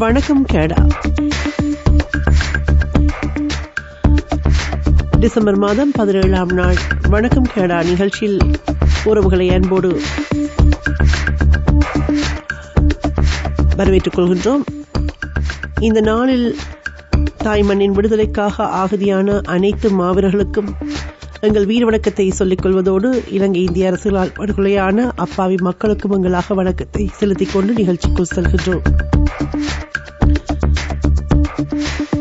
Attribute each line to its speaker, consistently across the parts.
Speaker 1: வணக்கம் கேடா. டிசம்பர் மாதம் 17ஆம் நாள் வணக்கம் கேடா நிகழ்ச்சியில் உறவுகளை அன்போடு வரவேற்றுக் கொள்கின்றோம். இந்த நாளில் தாய்மண்ணின் விடுதலைக்காக ஆகுதியான அனைத்து மாவீரர்களுக்கும் எங்கள் வீர வணக்கத்தை சொல்லிக் கொள்வதோடு இலங்கை இந்திய அரசுகளால் படுகொலையான அப்பாவி மக்களுக்கும் எங்களாக வணக்கத்தை செலுத்திக் கொண்டு நிகழ்ச்சிக்குள் செல்கின்றோம்.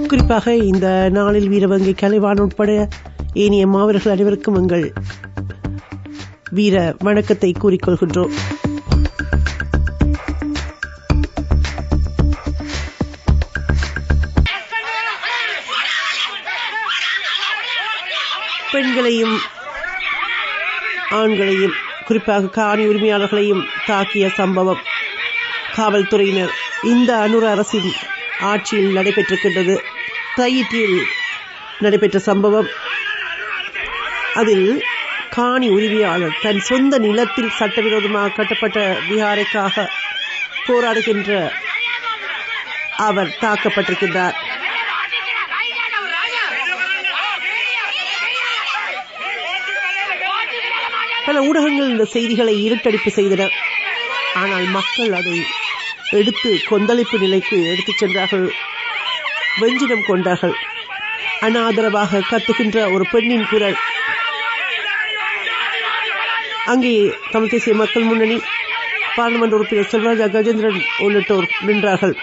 Speaker 1: குறிப்பாக இந்த நாளில் வீரவங்கை கலைவாணன் உட்பட ஏனைய மாவீரர்கள் அனைவருக்கும் எங்கள் வீர வணக்கத்தை கூறிக்கொள்கின்றோம். பெண்களையும் ஆண்களையும் குறிப்பாக காணி உரிமையாளர்களையும் தாக்கிய சம்பவம் காவல்துறையினர் இந்த அனுர அரசின் ஆட்சியில் நடைபெற்றிருக்கின்றது. தையிட்டில் நடைபெற்ற சம்பவம். அதில் காணி உரிமையாளர் தன் சொந்த நிலத்தில் சட்டவிரோதமாக கட்டப்பட்ட விகாரைக்காக போராடுகின்ற அவர் தாக்கப்பட்டிருக்கின்றார். பல ஊடகங்கள் இந்த செய்திகளை இருட்டடிப்பு செய்தன. ஆனால் மக்கள் அதை எடுத்து கொந்தளிப்பு நிலைக்கு எடுத்துச் சென்றார்கள், வெஞ்சினம் கொண்டார்கள். அனாதரவாக கத்துகின்ற ஒரு பெண்ணின் குரல். அங்கே தமிழ் தேசிய மக்கள் முன்னணி பாராளுமன்ற உறுப்பினர் செல்வராஜா கஜேந்திரன் உள்ளிட்டோர் நின்றார்கள்.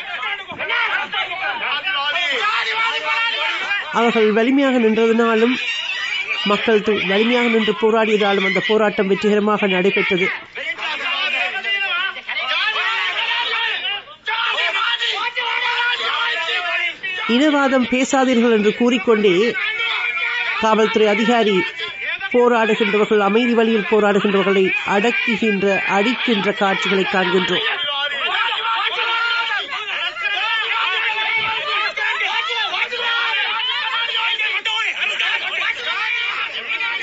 Speaker 1: அவர்கள் வலிமையாக நின்றதனாலும் மக்கள் வலிமையாக நின்று போராடியதாலும் அந்த போராட்டம் வெற்றிகரமாக நடைபெற்றது. இனவாதம் பேசாதீர்கள் என்று கூறிக்கொண்டே காவல்துறை அதிகாரி போராடுகின்றவர்கள், அமைதி வழியில் போராடுகின்றவர்களை அடிக்கின்ற காட்சிகளை காண்கின்றோம்.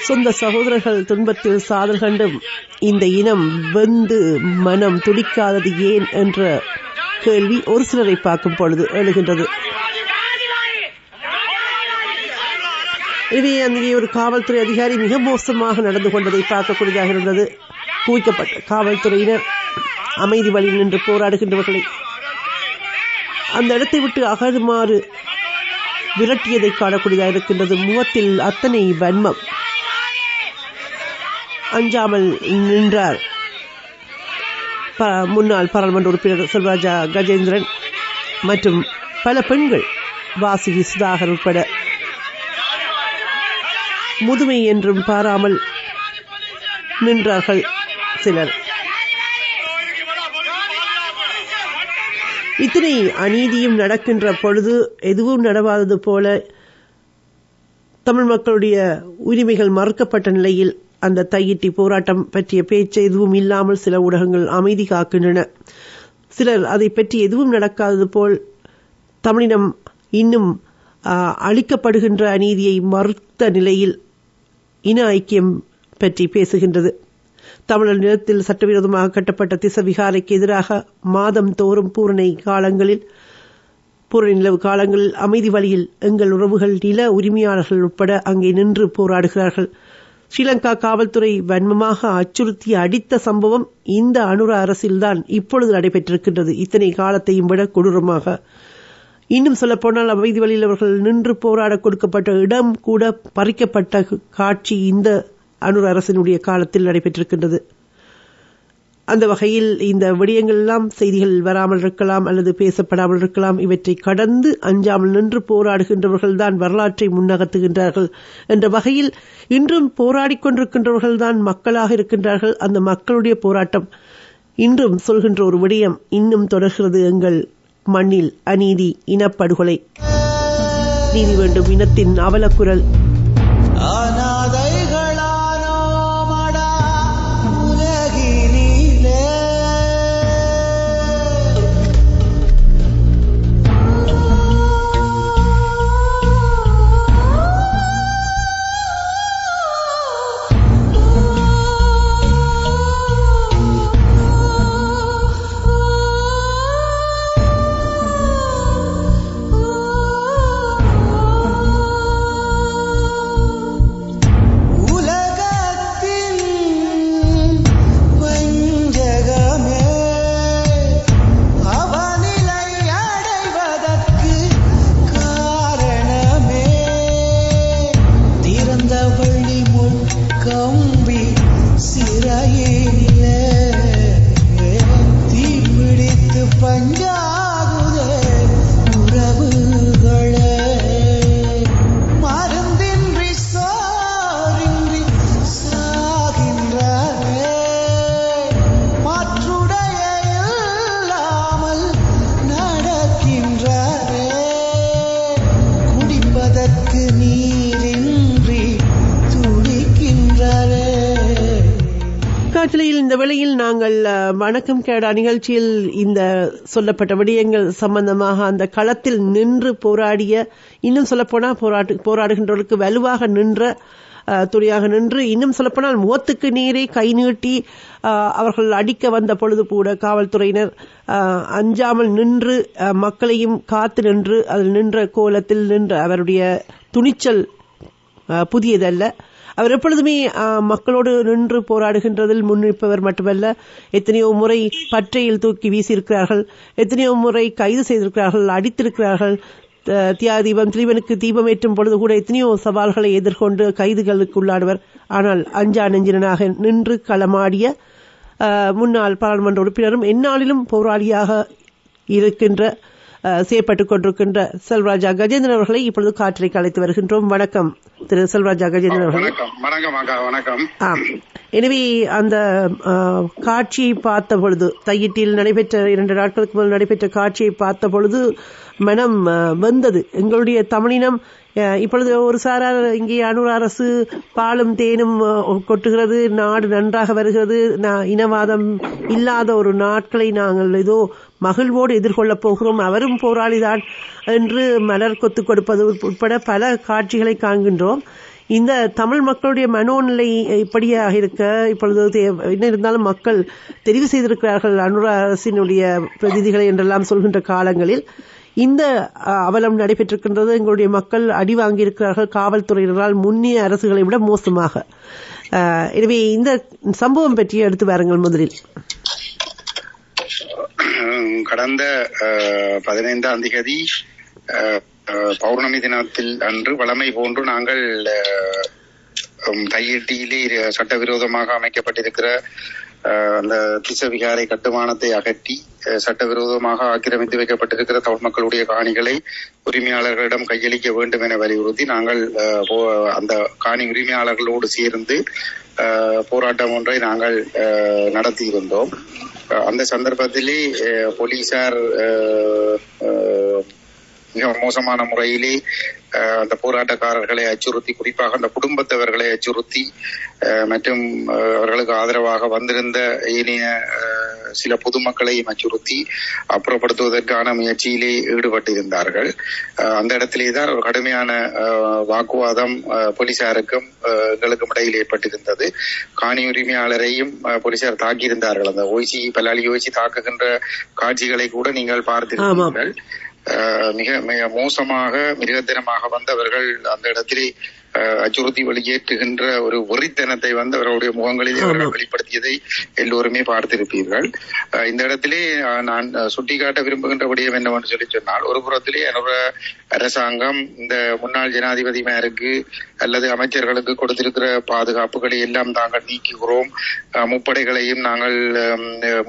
Speaker 1: சொந்த சகோதரர்கள் துன்பத்தில் சாதல் கண்டும் இந்த இனம் வெந்து மனம் துடிக்காதது ஏன் என்ற கேள்வி ஒரு சிலரை பார்க்கும் பொழுது எழுகின்றது. எனவே அங்கே ஒரு காவல்துறை அதிகாரி மிக மோசமாக நடந்து கொண்டதை பார்க்கக்கூடியதாக இருந்தது. குவிக்கப்பட்ட காவல்துறையினர் அமைதி வழியில் நின்று போராடுகின்றவர்களை அந்த இடத்தை விட்டு அகழுமாறு விரட்டியதை காணக்கூடியதாக இருக்கின்றது. முகத்தில் அத்தனை வன்மம். அஞ்சாமல் நின்றார் முன்னாள் பாராளுமன்ற உறுப்பினர் செல்வராஜா கஜேந்திரன் மற்றும் பல பெண்கள், வாசுகி சுதாகர் உட்பட. முதுமை என்றும் பாராமல் நின்றார்கள் சிலர். இத்தனை அநீதியும் நடக்கின்ற பொழுது எதுவும் நடவாதது போல தமிழ் மக்களுடைய உரிமைகள் மறுக்கப்பட்ட நிலையில் அந்த தையிட்டி போராட்டம் பற்றிய பேச்சு எதுவும் இல்லாமல் சில ஊடகங்கள் அமைதி காக்கின்றன. சிலர் அதை பற்றி எதுவும் நடக்காதது போல் தமிழினம் இன்னும் அளிக்கப்படுகின்ற அநீதியை மறுத்த நிலையில் இன ஐக்கியம் பற்றி பேசுகின்றது. தமிழர் நிலத்தில் சட்டவிரோதமாக கட்டப்பட்ட திசவிகாரைக்கு எதிராக மாதம் தோறும் பூரண நிலவு காலங்களில் அமைதி வழியில் எங்கள் உறவுகள், நில உரிமையாளர்கள் உட்பட அங்கே நின்று போராடுகிறார்கள். ஸ்ரீலங்கா காவல்துறை வன்மமாக அச்சுறுத்தி அடித்த சம்பவம் இந்த அனுர அரசில்தான் இப்பொழுது நடைபெற்றிருக்கின்றது. இத்தனை காலத்தையும் விட கொடூரமாக. இன்னும் சொல்லப்போனால் அமைதி வழியில் அவர்கள் நின்று போராட கொடுக்கப்பட்ட இடம் கூட பறிக்கப்பட்ட காட்சி இந்த அனுர அரசினுடைய காலத்தில் நடைபெற்றிருக்கின்றது. அந்த வகையில் இந்த விடயங்கள் எல்லாம் செய்திகள் வராமல் இருக்கலாம் அல்லது பேசப்படாமல் இருக்கலாம். இவற்றை கடந்து அஞ்சாமல் நின்று போராடுகின்றவர்கள் தான் வரலாற்றை முன்னகர்த்துகின்றார்கள் என்ற வகையில் இன்றும் போராடிக் கொண்டிருக்கின்றவர்கள் தான் மக்களாக இருக்கின்றார்கள். அந்த மக்களுடைய போராட்டம் இன்றும் சொல்கின்ற ஒரு விடயம் இன்னும் தொடர்கிறது. எங்கள் மண்ணில் அநீதி, இனப்படுகொலை, நீதி வேண்டும் இனத்தின் அவலக்குரல்.
Speaker 2: கம்பி சிறையில தீப்பிடித்து பஞ்சாகுதே உறவுகளே மருந்தின்றி சோரின்றி சாகின்றாரே மாற்றுடைய இல்லாமல் நடக்கின்றாரே குடிப்பதற்கு நீரின்றி துடிக்கின்றாரே.
Speaker 1: காற்றலையில் இந்த வேளையில் நாங்கள் வணக்கம் கேடா நிகழ்ச்சியில் இந்த சொல்லப்பட்ட விடயங்கள் சம்பந்தமாக அந்த களத்தில் நின்று போராடிய, இன்னும் சொல்லப்போனால் போராடுகின்றவர்களுக்கு வலுவாக நின்ற துணியாக நின்று, இன்னும் சொல்லப்போனால் முகத்துக்கு நேரே கை நீட்டி அவர்கள் அடிக்க வந்த பொழுது கூட காவல்துறையினர் அஞ்சாமல் நின்று மக்களையும் காத்து நின்று அதில் நின்ற கோலத்தில் நின்ற அவருடைய துணிச்சல் புதியதல்ல. அவர் எப்பொழுதுமே மக்களோடு நின்று போராடுகின்றதில் முன்னிற்பவர் மட்டுமல்ல, எத்தனையோ முறை பற்றையில் தூக்கி வீசியிருக்கிறார்கள், எத்தனையோ முறை கைது செய்திருக்கிறார்கள், அடித்திருக்கிறார்கள். தியாக தீபம் திலீபனுக்கு தீபம் ஏற்றும் பொழுது கூட எத்தனையோ சவால்களை எதிர்கொண்டு கைதுகளுக்கு உள்ளாடுவர். ஆனால் அஞ்சா நெஞ்சினனாக நின்று களமாடிய முன்னாள் பாராளுமன்ற உறுப்பினரும் எந்நாளிலும் போராளியாக இருக்கின்ற செய்யப்பட்டுக் கொண்டிருக்கின்ற செல்வராஜா கஜேந்திரன் அவர்களை இப்பொழுது காற்றலைக்கு அழைத்து வருகின்றோம். வணக்கம் திரு செல்வராஜா கஜேந்திரன் அவர்கள்.
Speaker 3: வணக்கம்.
Speaker 1: எனவே அந்த காட்சியை பார்த்த பொழுது, தையிட்டில் நடைபெற்ற 2 நாட்களுக்கு முதல் நடைபெற்ற காட்சியை பார்த்த பொழுது மனம் வந்தது. எங்களுடைய தமிழினம் இப்பொழுது ஒரு சாரார் இங்கே அனுர அரசு பாலும் தேனும் கொட்டுகிறது, நாடு நன்றாக வருகிறது, இனவாதம் இல்லாத ஒரு நாட்களை நாங்கள் ஏதோ மகிழ்வோடு எதிர்கொள்ளப் போகிறோம், அவரும் போராளிதான் என்று மலர் கொத்து கொடுப்பது உட்பட பல காட்சிகளை காண்கின்றோம். இந்த தமிழ் மக்களுடைய மனோநிலை இப்படியாக இருக்க, இப்பொழுது என்ன இருந்தாலும் மக்கள் தெரிவு செய்திருக்கிறார்கள் அனுர அரசினுடைய பிரதிநிதிகளை என்றெல்லாம் சொல்கின்ற காலங்களில் இந்த அவலம் நடைபெற்றிருக்கின்றது. எங்களுடைய மக்கள் அடி வாங்கியிருக்கிறார்கள் காவல்துறையினரால் முன்னிய அரசுகளை விட மோசமாக. எனவே இந்த சம்பவம் பற்றி எடுத்து வாருங்கள். முதலில்
Speaker 3: கடந்த 15ஆம் தேதி பௌர்ணமி தினத்தில் அன்று வழமை போன்று நாங்கள் தையிட்டியிலே சட்டவிரோதமாக அமைக்கப்பட்டிருக்கிற அந்த திசவிகாரை கட்டுமானத்தை அகற்றி சட்டவிரோதமாக ஆக்கிரமித்து வைக்கப்பட்டிருக்கிற தமிழ் மக்களுடைய காணிகளை உரிமையாளர்களிடம் கையளிக்க வேண்டும் என வலியுறுத்தி நாங்கள் அந்த காணி உரிமையாளர்களோடு சேர்ந்து போராட்டம் ஒன்றை நாங்கள் நடத்தியிருந்தோம். அந்த சந்தர்ப்பத்திலே போலீசார் மிக மோசமான முறையிலே அந்த போராட்டக்காரர்களை அச்சுறுத்தி, குறிப்பாக அந்த குடும்பத்தவர்களை அச்சுறுத்தி மற்றும் அவர்களுக்கு ஆதரவாக வந்திருந்த ஏனைய சில பொதுமக்களையும் அச்சுறுத்தி அப்புறப்படுத்துவதற்கான முயற்சியிலே ஈடுபட்டிருந்தார்கள். அந்த இடத்திலேதான் ஒரு கடுமையான வாக்குவாதம் போலீசாருக்கும் எங்களுக்கும் இடையில் ஏற்பட்டிருந்தது. காணி உரிமையாளரையும் போலீசார் தாக்கியிருந்தார்கள். அந்த பலாலி ஓய்சி தாக்குகின்ற காட்சிகளை கூட நீங்கள் பார்த்திருக்கிறீர்கள். மிக மோசமாக மிருகத்தனமாக வந்தவர்கள் அந்த இடத்திலே அச்சுறுத்தி வெளியேற்றுகின்ற ஒரு வெறித்தனத்தை வந்து அவர்களுடைய முகங்களிலே அவர்கள் வெளிப்படுத்தியதை எல்லோருமே பார்த்திருப்பீர்கள். இந்த இடத்திலே நான் சுட்டிக்காட்ட விரும்புகின்ற விடயம் என்னவென்று சொல்லி சொன்னால், ஒரு புறத்திலே அரசாங்கம் இந்த முன்னாள் ஜனாதிபதி மேருக்கு அல்லது அமைச்சர்களுக்கு கொடுத்திருக்கிற பாதுகாப்புகளை எல்லாம் தாங்கள் நீக்குகிறோம், முப்படைகளையும் நாங்கள்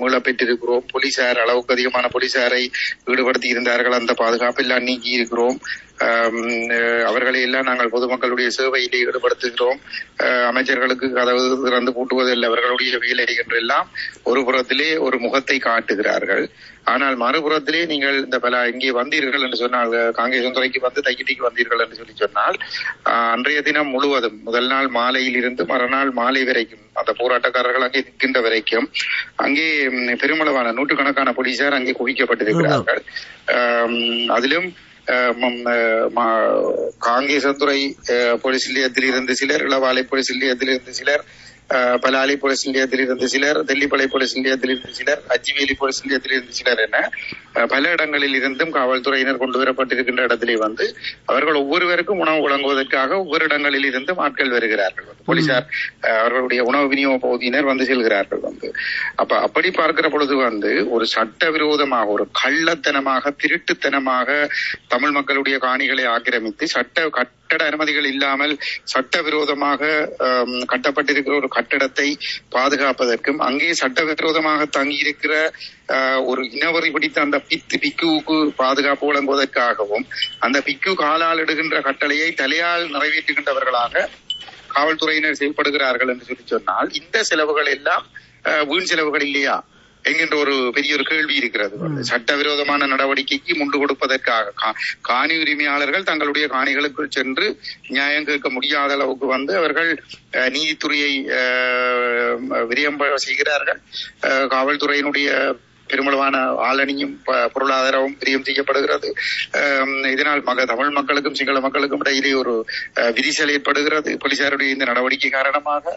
Speaker 3: மீள பெற்றிருக்கிறோம், போலீசார் அளவுக்கு அதிகமான போலீசாரை ஈடுபடுத்தி இருந்தார்கள், அந்த பாதுகாப்பு எல்லாம் நீக்கி இருக்கிறோம், அவர்களை எல்லாம் நாங்கள் பொதுமக்களுடைய சேவையிலே ஈடுபடுத்துகிறோம், அமைச்சர்களுக்கு கதவு திறந்து பூட்டுவதில்லை அவர்களுடைய வேலை என்றெல்லாம் ஒரு புறத்திலே ஒரு முகத்தை காட்டுகிறார்கள். ஆனால் மறுபுறத்திலே நீங்கள் இந்த இங்கே வந்தீர்கள் என்று சொன்னால், காங்கேசன் துறைக்கு வந்து தையிட்டிக்கு வந்தீர்கள் என்று சொல்லி சொன்னால், அன்றைய தினம் முழுவதும் முதல் நாள் மாலையில் இருந்து மறுநாள் மாலை வரைக்கும் அந்த போராட்டக்காரர்கள் அங்கே நிற்கின்ற வரைக்கும் அங்கே பெருமளவான நூற்றுக்கணக்கான போலீசார் அங்கே குவிக்கப்பட்டிருக்கிறார்கள். அதிலும் காங்கேசன் துறை போலீஸ் நிலையத்தில் இருந்து சிலர், இளவாலை போலீஸ் நிலையத்தில் இருந்து சிலர், பலாலி போலீஸ் நிலையத்திலிருந்து சிலர், தெல்லிப்பளை போலீஸ் நிலையத்திலிருந்து சிலர், அஜிவேலி போலீஸ் நிலையத்திலிருந்து சிலர் என பல இடங்களில் இருந்தும் காவல்துறையினர் கொண்டு வரப்பட்டிருக்கின்ற இடத்திலே வந்து அவர்கள் ஒவ்வொருவருக்கும் உணவு வழங்குவதற்காக ஒவ்வொரு இடங்களில் இருந்தும் ஆட்கள் வருகிறார்கள். போலீசார் அவர்களுடைய உணவு விநியோக பகுதியினர் வந்து செல்கிறார்கள். அப்ப அப்படி பார்க்கிற பொழுது ஒரு சட்டவிரோதமாக, ஒரு கள்ளத்தனமாக, திருட்டுத்தனமாக தமிழ் மக்களுடைய காணிகளை ஆக்கிரமித்து கட்டட அனுமதிகள் இல்லாமல் சட்டவிரோதமாக கட்டப்பட்டிருக்கிற ஒரு கட்டடத்தை பாதுகாப்பதற்கும், அங்கே சட்டவிரோதமாக தங்கியிருக்கிற ஒரு இனவரி பிடித்த அந்த பிக்குவுக்கு பாதுகாப்பு வழங்குவதற்காகவும், அந்த பிக்கு காலால் இடுகின்ற கட்டளையை தலையால் நிறைவேற்றுகின்றவர்களாக காவல்துறையினர் செயல்படுகிறார்கள் என்று சொல்லி சொன்னால், இந்த செலவுகள் எல்லாம் வீண் செலவுகள் இல்லையா என்கின்ற ஒரு பெரிய ஒரு கேள்வி இருக்கிறது. சட்டவிரோதமான நடவடிக்கைக்கு முண்டு கொடுப்பதற்காக காணி உரிமையாளர்கள் தங்களுடைய காணிகளுக்குள் சென்று நியாயம் கேட்க முடியாத அளவுக்கு அவர்கள் நீதித்துறையை விரியம் செய்கிறார்கள். காவல்துறையினுடைய பெருமளவான ஆளணியும் பொருளாதாரமும் பிரியம் செய்யப்படுகிறது. இதனால் தமிழ் மக்களுக்கும் சிங்கள மக்களுக்கும் இடையிலே ஒரு விரிசல் ஏற்படுகிறது. போலீசாருடைய இந்த நடவடிக்கை காரணமாக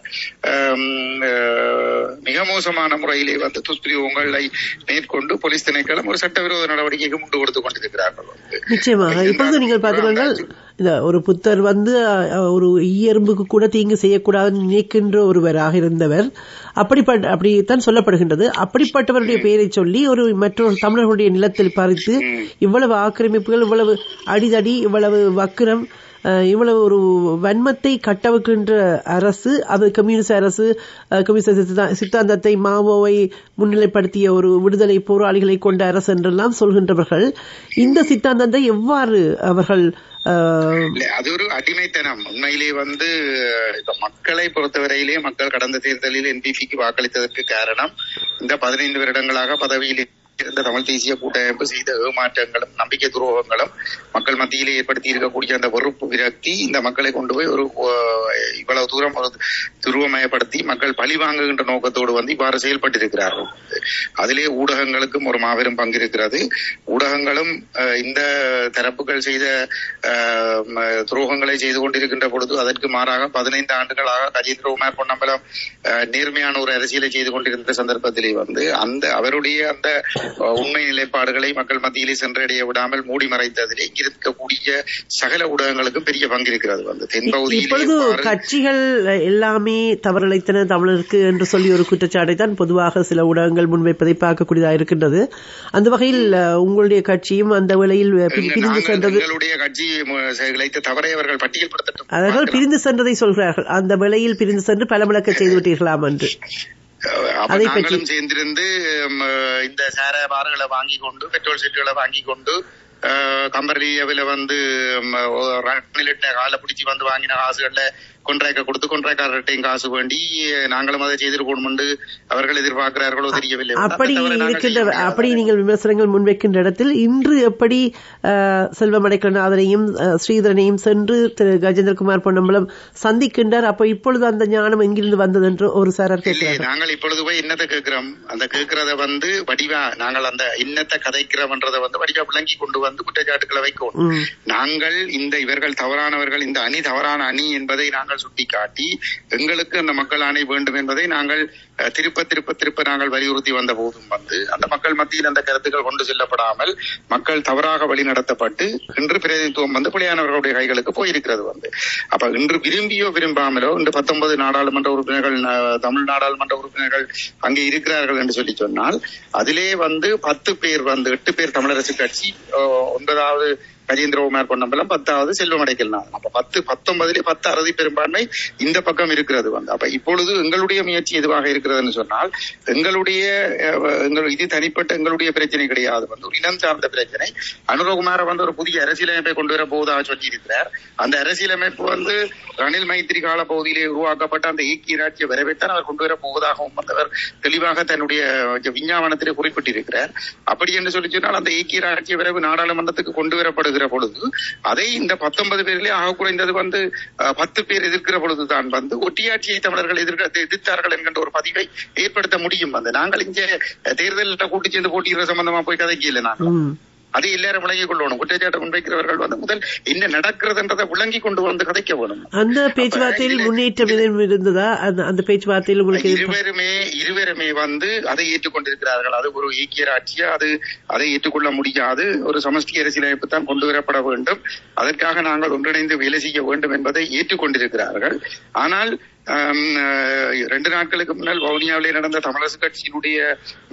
Speaker 3: மிக மோசமான முறையிலே துஷ்பிரயோகங்களை மேற்கொண்டு போலீஸ் திணைக்களம் ஒரு சட்டவிரோத நடவடிக்கைக்கு முண்டு கொடுத்துக் கொண்டிருக்கிறார்கள்.
Speaker 1: நிச்சயமாக இப்பொழுது நீங்கள் பார்த்தீர்கள், ஒரு புத்தர் ஒரு ஈயெறும்புக்கு கூட தீங்கு செய்யக்கூடாதுன்னு நினைக்கின்ற ஒருவராக இருந்தவர். அப்படித்தான் சொல்லப்படுகின்றது. அப்படிப்பட்டவருடைய பெயரை சொல்லி மற்றொரு தமிழர்களுடைய நிலத்தில் பறித்து இவ்வளவு ஆக்கிரமிப்புகள், இவ்வளவு அடிதடி, இவ்வளவு வக்கிரம், இவ்வளவு ஒரு வன்மத்தை கட்டவுக்கின்ற அரசு, அது கம்யூனிஸ்ட் அரசு, கம்யூனிஸ்ட் சித்தாந்தத்தை, மாவோவை முன்னிலைப்படுத்திய ஒரு விடுதலை போராளிகளை கொண்ட அரசு என்றெல்லாம் சொல்கின்றவர்கள், இந்த சித்தாந்தத்தை எவ்வாறு அவர்கள்
Speaker 3: அது ஒரு அடிமைத்தனம். உண்மையிலே இப்ப மக்களை பொறுத்தவரையிலே மக்கள் கடந்த தேர்தலில் என்பிபிக்கு வாக்களித்ததற்கு காரணம் இந்த 15 வருடங்களாக பதவியில் இருந்த தமிழ் தேசிய கூட்டமைப்பு செய்த ஏமாற்றங்களும் நம்பிக்கை துரோகங்களும் மக்கள் மத்தியிலே ஏற்படுத்தி இருக்கக்கூடிய அந்த வெறுப்பு விரக்தி இந்த மக்களை கொண்டு போய் ஒரு இவ்வளவு தூரம் ஒரு துருவமயப்படுத்தி மக்கள் பழி வாங்குகின்ற நோக்கத்தோடு இவ்வாறு செயல்பட்டிருக்கிறார்கள். அதிலே ஊடகங்களுக்கும் ஒரு மாபெரும் பங்கு இருக்கிறது. ஊடகங்களும் இந்த தரப்புகள் செய்த துரோகங்களை செய்து கொண்டிருக்கின்ற பொழுது அதற்கு மாறாக 15 ஆண்டுகளாக கஜேந்திரகுமார் பொன்னம்பலம் நேர்மையான ஒரு அரசியலை செய்து கொண்டிருந்த சந்தர்ப்பத்திலே அந்த அவருடைய அந்த உண்மை நிலைப்பாடுகளை மக்கள் மத்தியிலே சென்றடைய விடாமல் மூடி மறைத்ததிலே இங்கிருக்கக்கூடிய சகல ஊடகங்களுக்கும் பெரிய பங்கு இருக்கிறது.
Speaker 1: இப்பொழுது கட்சிகள் எல்லாமே தவறிழைத்தன தமிழருக்கு என்று சொல்லி ஒரு குற்றச்சாட்டை தான் பொதுவாக சில ஊடகங்கள் முன்வைப்பதை பார்க்கக்கூடியதாக இருக்கின்றது. அந்த வகையில் உங்களுடைய கட்சியும் அந்த வேளையில் பிரிந்து சென்றது,
Speaker 3: கட்சி தவறை அவர்கள் பட்டியல்படுத்தட்டும்,
Speaker 1: அவர்கள் பிரிந்து சென்றதை சொல்கிறார்கள். அந்த வேளையில் பிரிந்து சென்று பலமுழக்க செய்து விட்டீர்களாம் என்று
Speaker 3: நாங்களும் சேர்ந்திருந்து இந்த சார பாறுகளை வாங்கி கொண்டு, பெட்ரோல் சீட்டுகளை வாங்கி கொண்டு, கம்பரியாவில ரன்னிலிட்ட காலை பிடிச்சி வாங்கின காசுகள்ல கொன்ட்ராக்ட கொடுத்து கொன்ட்ராக்டர்கிட்டையும் காசு வேண்டி நாங்களும் அதை செய்திருக்கணும் என்று அவர்கள் எதிர்பார்க்கிறார்களோ தெரியவில்லை.
Speaker 1: அப்படி நீங்கள் விமர்சனங்கள் முன்வைக்கின்ற இடத்தில் இன்று எப்படி செல்வம் அடைக்கலநாதனையும் ஸ்ரீதரனையும் சென்று திரு கஜேந்திரகுமார் பொன்னம்பலம் சந்திக்கின்றார்? அப்ப இப்பொழுது அந்த ஞானம் எங்கிருந்து வந்தது என்று ஒரு சாரர் கேட்கிறார்.
Speaker 3: நாங்கள் இப்பொழுது போய் இன்னத்தை கேட்கிறோம், அந்த கேட்கிறத வடிவா நாங்கள் அந்த இன்னத்தை கதைக்கிறோம்ன்றதை வடிவா விளங்கி கொண்டு குற்றச்சாட்டுக்களை வைக்கணும். நாங்கள் இவர்கள் தவறானவர்கள், இந்த அணி தவறான அணி என்பதை நாங்கள் சுட்டிக்காட்டி எங்களுக்கு அந்த மக்கள் ஆணை வேண்டும் என்பதை நாங்கள் திருப்ப நாங்கள் வலியுறுத்தி வந்த போதும் அந்த மக்கள் மத்தியில் அந்த கருத்துக்கள் கொண்டு செல்லப்படாமல் மக்கள் தவறாக வழி நடத்தப்பட்டு இன்று பிரதிநிதித்துவம் பிள்ளையானவர்களுடைய கைகளுக்கு போயிருக்கிறது. அப்ப இன்று விரும்பியோ விரும்பாமலோ இன்று 19 நாடாளுமன்ற உறுப்பினர்கள், தமிழ் நாடாளுமன்ற உறுப்பினர்கள் அங்கே இருக்கிறார்கள் என்று சொல்லி சொன்னால் அதிலே 10 பேர் 8 பேர் தமிழரசு கட்சி, 9வது கஜேந்திரகுமார் பொன்னம்பலம், 10வது செல்வம் அடைக்கலநாதன். அப்ப 19 அறுதி பெரும்பான்மை இந்த பக்கம் இருக்கிறது. அப்ப இப்பொழுது எங்களுடைய முயற்சி எதுவாக இருக்கிறதுன்னு சொன்னால், இது தனிப்பட்ட எங்களுடைய பிரச்சனை கிடையாது, ஒரு இனம் சார்ந்த பிரச்சனை. அனுரகுமார ஒரு புதிய அரசியலமைப்பை கொண்டு வர போவதாக சொல்லி இருக்கிறார். அந்த அரசியலமைப்பு ரணில் மைத்திரி கால பகுதியிலே உருவாக்கப்பட்ட அந்த ஏக்கிய ராஜ்ய வரவைத்தான் அவர் கொண்டு வர போவதாகவும் அவர் தெளிவாக தன்னுடைய விஞ்ஞாபனத்திலே குறிப்பிட்டிருக்கிறார். அப்படி என்று சொல்லி சொன்னால் அந்த ஏக்கிய ராஜ்ய வரவு நாடாளுமன்றத்துக்கு கொண்டு வரப்படுகிற பொழுது அதை இந்த 19 பேரிலே ஆக குறைந்தது 10 பேர் எதிர்க்கிற பொழுதுதான் ஒட்டியாட்சியை தமிழர்கள் எதிர்த்தார்கள் என்கின்ற ஒரு பதிவை ஏற்படுத்த முடியும். நாங்கள் இங்கே தேர்தலில் கூட்டி சேர்ந்து போட்டியிட சம்பந்தமா போய் கதைக்கல. நாங்கள் அது எல்லாரும் விளங்கிக் கொள்ளணும். குற்றச்சாட்டு முன்வைக்கிறவர்கள் வந்து முதல் என்ன நடக்கிறதுன்றதை விளங்கி கொண்டு வந்து கதைக்க வேணும்.
Speaker 1: அந்த பேச்சுவார்த்தையில் முன்னேற்றம் இருந்ததா? அந்த பேச்சுவார்த்தையில் உங்களுக்கு
Speaker 3: இருவருமே வந்து அதை ஏற்றுக்கொண்டிருக்கிறார்கள். அது ஒரு ஐக்கிய ராட்சியா அதை ஏற்றுக்கொள்ள முடியாது. ஒரு சமஷ்டி அரசியலமைப்பு தான் கொண்டு வரப்பட வேண்டும். அதற்காக நாங்கள் ஒன்றிணைந்து வேலை செய்ய வேண்டும் என்பதை ஏற்றுக்கொண்டிருக்கிறார்கள். ஆனால் 2 நாட்களுக்கு முன்னால் வவுனியாவிலே நடந்த தமிழரசு கட்சியினுடைய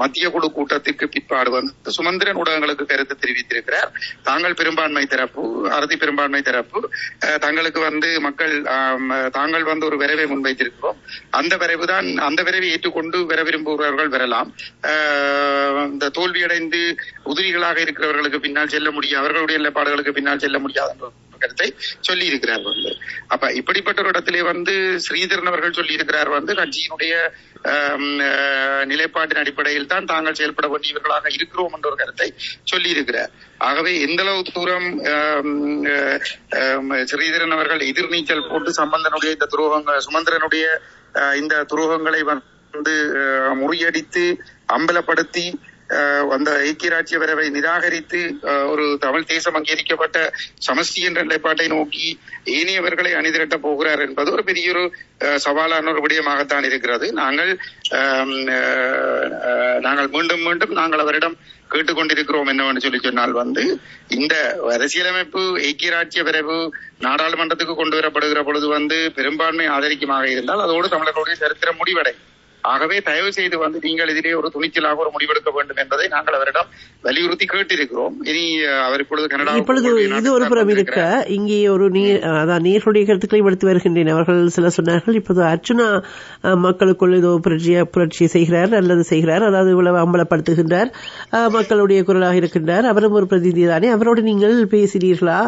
Speaker 3: மத்திய குழு கூட்டத்திற்கு பிற்பாடு வந்து சுமந்திரன் ஊடகங்களுக்கு கருத்து தெரிவித்திருக்கிறார். தாங்கள் பெரும்பான்மை தரப்பு, அறுதி பெரும்பான்மை தரப்பு, தங்களுக்கு வந்து மக்கள் தாங்கள் வந்து ஒரு வரைவை முன்வைத்திருக்கிறோம். அந்த வரைவை ஏற்றுக்கொண்டு வர விரும்புகிறவர்கள் வரலாம். இந்த தோல்வியடைந்து உதிரிகளாக இருக்கிறவர்களுக்கு பின்னால் செல்ல முடியாது, அவர்களுடைய நிலைப்பாடுகளுக்கு பின்னால் செல்ல முடியாது கருத்தை சொல்லி இருக்கிறார்கள். அப்ப இப்படிப்பட்ட ஒரு இடத்திலே வந்து ஸ்ரீதரன் அவர்கள் சொல்லி இருக்கிறார் வந்து கட்சியினுடைய நிலைப்பாட்டின் அடிப்படையில் தான் தாங்கள் செயல்பட வேண்டியவர்களாக இருக்கிறோம் என்ற ஒரு கருத்தை சொல்லி இருக்கிறார். ஆகவே எந்த அளவு தூரம் ஸ்ரீதரன் அவர்கள் எதிர்நீச்சல் போட்டு சம்பந்தனுடைய இந்த சுமந்திரனுடைய இந்த துரோகங்களை வந்து முறியடித்து அம்பலப்படுத்தி அந்த ஐக்கிய ராஜ்ய வரைவை நிராகரித்து ஒரு தமிழ் தேசம் அங்கீகரிக்கப்பட்ட சமஷ்டி என்ற நிலைப்பாட்டை நோக்கி ஏனையவர்களை அணிதிரட்ட போகிறார் என்பது ஒரு பெரிய ஒரு சவாலான ஒரு விடயமாகத்தான் இருக்கிறது. நாங்கள் மீண்டும் மீண்டும் நாங்கள் அவரிடம் கேட்டுக்கொண்டிருக்கிறோம் என்னவென்று சொன்னால் வந்து இந்த அரசியலமைப்பு ஐக்கிய ராஜ்ய வரைவு நாடாளுமன்றத்துக்கு கொண்டு வரப்படுகிற பொழுது வந்து பெரும்பான்மை ஆதரிக்குமாக இருந்தால் அதோடு தமிழர்களுடைய சரித்திரம் முடிவடை. ஆகவே தயவு செய்து வந்து நீங்கள் இதிலே ஒரு துணிச்சலாக ஒரு முடிவெடுக்க வேண்டும் என்பதை நாங்கள் அவரிடம் வலியுறுத்தி கேட்டிருக்கிறோம். இனி அவர் இப்பொழுது
Speaker 1: இது ஒரு புறம் இருக்க இங்கே ஒரு நேர்களுடைய கருத்துக்களை எடுத்து வருகின்றேன். அவர்கள் சில சொன்னார்கள், இப்போது அர்ச்சுனா மக்களுக்குள் ஏதோ புரட்சி செய்கிறார் அல்லது செய்கிறார், அதாவது இவ்வளவு அம்பலப்படுத்துகின்றார், மக்களுடைய குரலாக இருக்கின்றார், அவரும் ஒரு பிரதிநிதி தானே, அவரோடு நீங்கள் பேசினீர்களா,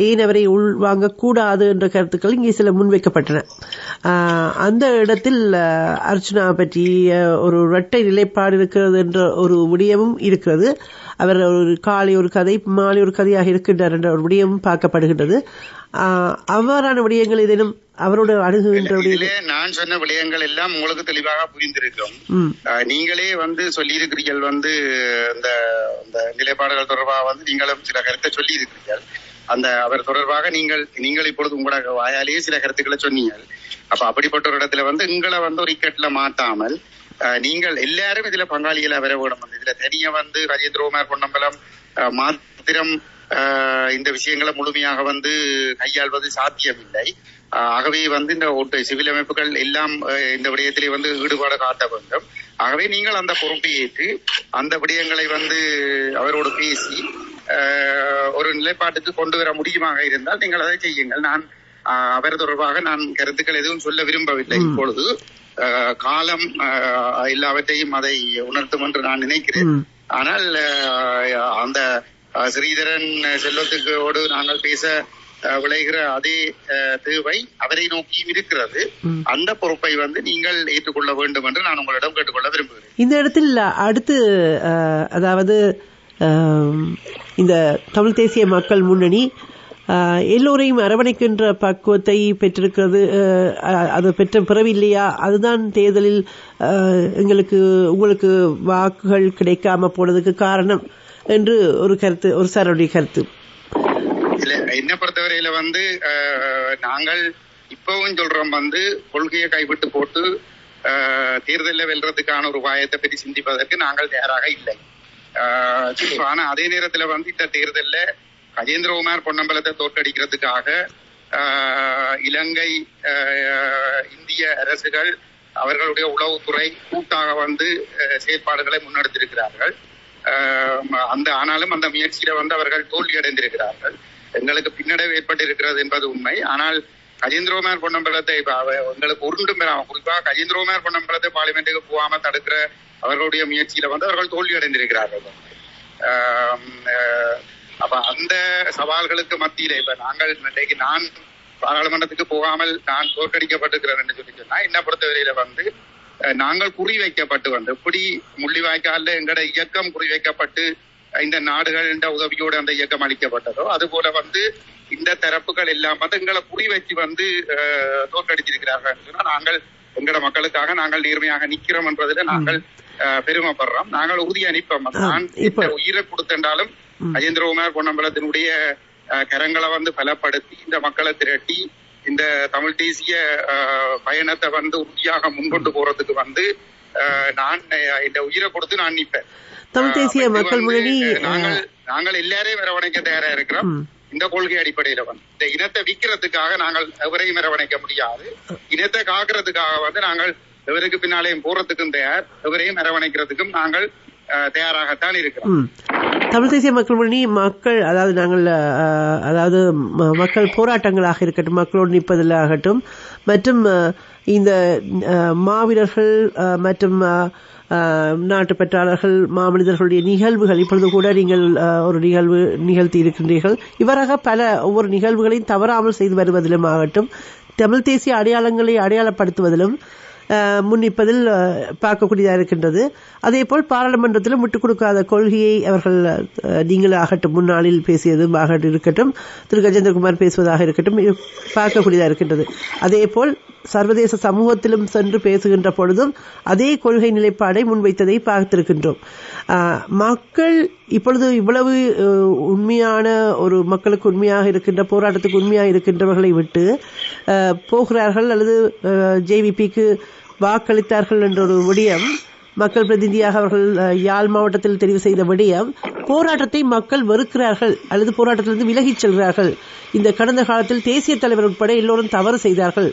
Speaker 1: ஏன் அவரை உள்வாங்க கூடாது என்ற கருத்துக்கள் இங்கே சில முன்வைக்கப்பட்டன. அந்த இடத்தில் அர்ச்சுனா பற்றி ஒரு இரட்டை நிலைப்பாடு இருக்கிறது என்ற ஒரு விடயமும் இருக்கிறது. அவர் ஒரு காலை ஒரு கதை மாலை ஒரு கதையாக இருக்கின்றார் என்ற ஒரு விடயமும் பார்க்கப்படுகின்றது. அவ்வாறான விடயங்கள் ஏதேனும் அவரோட அணுகுகின்ற
Speaker 3: நான் சொன்ன விடயங்கள் எல்லாம் உங்களுக்கு தெளிவாக புரிந்திருக்கும். நீங்களே வந்து சொல்லி இருக்கிறீர்கள் வந்து இந்த நிலைப்பாடுகள் தொடர்பாக வந்து நீங்களும் சில கருத்தை சொல்லி இருக்கிறீர்கள். அந்த அவர் தொடர்பாக நீங்கள் இப்பொழுது உங்களோட வாயாலேயே சில கருத்துக்களை சொன்னீங்க. அப்ப அப்படிப்பட்ட ஒரு இடத்துல வந்து எங்களை வந்து ஒரு இக்கட்ல மாட்டாமல் நீங்கள் எல்லாரும் இதுல பங்காளிகளை வர வேணும். இதுல தனியா வந்து ராஜேந்திரகுமார் பொன்னம்பலம் மாத்திரம் இந்த விஷயங்களை முழுமையாக வந்து கையாள்வது சாத்தியமில்லை. ஆகவே வந்து இந்த சிவில் அமைப்புகள் எல்லாம் இந்த விடயத்திலே வந்து ஈடுபாடு காட்ட வேண்டும். ஆகவே நீங்கள் அந்த பொறுப்பை ஏற்று அந்த விடயங்களை வந்து அவரோடு பேசி ஒரு நிலைப்பாட்டுக்கு கொண்டு வர முடியுமாக இருந்தால் நீங்கள் அதை செய்யுங்கள். நான் அவர் தொடர்பாக நான் கருத்துக்கள் எதுவும் சொல்ல விரும்பவில்லை. இப்பொழுது காலம் எல்லாவற்றையும் அதை உணர்த்தும் என்று நான் நினைக்கிறேன். ஆனால் அந்த ஸ்ரீதரன் செல்வத்துக்கோடு நாங்கள் பேச விளைகிற அதே தேவை அவரை நோக்கியும் இருக்கிறது. அந்த பொறுப்பை வந்து நீங்கள் ஏற்றுக்கொள்ள வேண்டும் என்று நான் உங்களிடம் கேட்டுக்கொள்ள விரும்புகிறேன்.
Speaker 1: இந்த இடத்தில் அடுத்து அதாவது இந்த தமிழ் தேசிய மக்கள் முன்னணி எல்லோரையும் அரவணைக்கின்ற பக்குவத்தை பெற்றிருக்கிறது. அது பெற்ற பிறவில்லையா? அதுதான் தேர்தலில் உங்களுக்கு வாக்குகள் கிடைக்காம போனதுக்கு காரணம் என்று ஒரு கருத்து, ஒரு சாருடைய கருத்து.
Speaker 3: என்ன பொறுத்தவரையில வந்து நாங்கள் இப்பவும் சொல்றோம் வந்து கொள்கையை கைவிட்டு போட்டு தேர்தலில் வெல்றதுக்கான ஒரு உபாயத்தை பற்றி சிந்திப்பதற்கு நாங்கள் தயாராக இல்லை. ஆனா அதே நேரத்துல வந்து இந்த தேர்தல்ல கஜேந்திரகுமார் பொன்னம்பலத்தை தோற்கடிக்கிறதுக்காக இலங்கை இந்திய அரசுகள் அவர்களுடைய உளவுத்துறை கூட்டாக வந்து செயற்பாடுகளை முன்னெடுத்திருக்கிறார்கள். ஆனாலும் அந்த முயற்சியில வந்து அவர்கள் தோல்வி அடைந்திருக்கிறார்கள். எங்களுக்கு பின்னடைவு ஏற்பட்டிருக்கிறது என்பது உண்மை. ஆனால் கஜேந்திரகுமார் பொன்னம்பலத்தை எங்களுக்கு உருண்டும் பெறாம, குறிப்பாக கஜேந்திரகுமார் பொன்னம்பலத்தை பார்லிமெண்ட்டுக்கு போகாம தடுக்கிற அவர்களுடைய முயற்சியில வந்து அவர்கள் தோல்வி அடைந்திருக்கிறார்கள். அப்ப அந்த சவால்களுக்கு மத்தியில இப்ப நான் பாராளுமன்றத்துக்கு போகாமல் நான் தோற்கடிக்கப்பட்டிருக்கிறேன் என்று சொன்னா என்ன பொறுத்தவரையில வந்து நாங்கள் குறிவைக்கப்பட்டு வந்து இப்படி முள்ளிவாய்க்கால எங்கட இயக்கம் குறிவைக்கப்பட்டு இந்த நாடுகள் என்ற உதவியோடு அந்த இயக்கம் அளிக்கப்பட்டதோ அது போல வந்து இந்த தரப்புகள் எல்லாம் வந்து எங்களை குறிவைச்சு வந்து தோற்கடிச்சிருக்கிறார்கள் சொன்னா நாங்கள் எங்கட மக்களுக்காக நாங்கள் நேர்மையாக நிக்கிறோம் என்பதில் நாங்கள் பெருமைப்படுறோம். நாங்கள் உறுதி அனுப்போம். நான் உயிரை கொடுத்தாலும் கஜேந்திரகுமார் பொன்னம்பலத்தினுடைய கரங்களை வந்து பலப்படுத்தி இந்த மக்களை திரட்டி இந்த தமிழ் தேசிய பயணத்தை வந்து உறுதியாக முன்கொண்டு போறதுக்கு வந்து நான் இந்த உயிரை கொடுத்து நான் நிற்பேன்.
Speaker 1: தமிழ் தேசிய மக்கள் முன்னணி
Speaker 3: நாங்கள் எல்லாரையும் அரவணைக்க தயாரா இருக்கிறோம். இந்த கொள்கை அடிப்படையில வந்து இந்த இனத்தை விற்கிறதுக்காக நாங்கள் எவரையும் அரவணைக்க முடியாது. இனத்தை காக்கிறதுக்காக வந்து நாங்கள் எவருக்கு பின்னாலேயும் போறதுக்கும் தயார், எவரையும் அரவணைக்கிறதுக்கும் நாங்கள் தயாராகத்தான் இருக்கிறோம்.
Speaker 1: தமிழ் தேசிய மக்கள் முன்னணி மக்கள் அதாவது மக்கள் போராட்டங்களாக இருக்கட்டும், மக்களோடு நிற்பதில் ஆகட்டும், மற்றும் இந்த மாவீரர்கள் மற்றும் நாட்டு பற்றாளர்கள் மாமனிதர்களுடைய நிகழ்வுகள் இப்பொழுது கூட நீங்கள் ஒரு நிகழ்வு நிகழ்த்தி இருக்கின்றீர்கள். இவராக ஒவ்வொரு நிகழ்வுகளையும் தவறாமல் செய்து வருவதிலும் ஆகட்டும், தமிழ் தேசிய அடையாளங்களை அடையாளப்படுத்துவதிலும் முன்னிப்பதில் பார்க்கக்கூடியதாக இருக்கின்றது. அதேபோல் பாராளுமன்றத்திலும் விட்டுக் கொடுக்காத கொள்கையை அவர்கள் நீங்கள் ஆகட்டும், முன்னாளில் பேசியதும் இருக்கட்டும், திரு கஜேந்திரகுமார் பேசுவதாக இருக்கட்டும், பார்க்கக்கூடியதாக இருக்கின்றது. அதேபோல் சர்வதேச சமூகத்திலும் சென்று பேசுகின்ற பொழுதும் அதே கொள்கை நிலைப்பாடை முன்வைத்ததை பார்த்திருக்கின்றோம். மக்கள் இப்பொழுது இவ்வளவு உண்மையான ஒரு மக்களுக்கு உண்மையாக இருக்கின்ற போராட்டத்துக்கு உண்மையாக இருக்கின்றவர்களை விட்டு போகிறார்கள் அல்லது ஜேவிபிக்கு வாக்களித்தார்கள் என்ற ஒரு விடயம் மக்கள் பிரதிநிதியாக அவர்கள் யாழ் மாவட்டத்தில் தெரிவு செய்த விடயம், போராட்டத்தை மக்கள் வெறுக்கிறார்கள் அல்லது போராட்டத்திலிருந்து விலகிச் செல்கிறார்கள். இந்த கடந்த காலத்தில் தேசிய தலைவர் உட்பட எல்லோரும் தவறு செய்தார்கள்,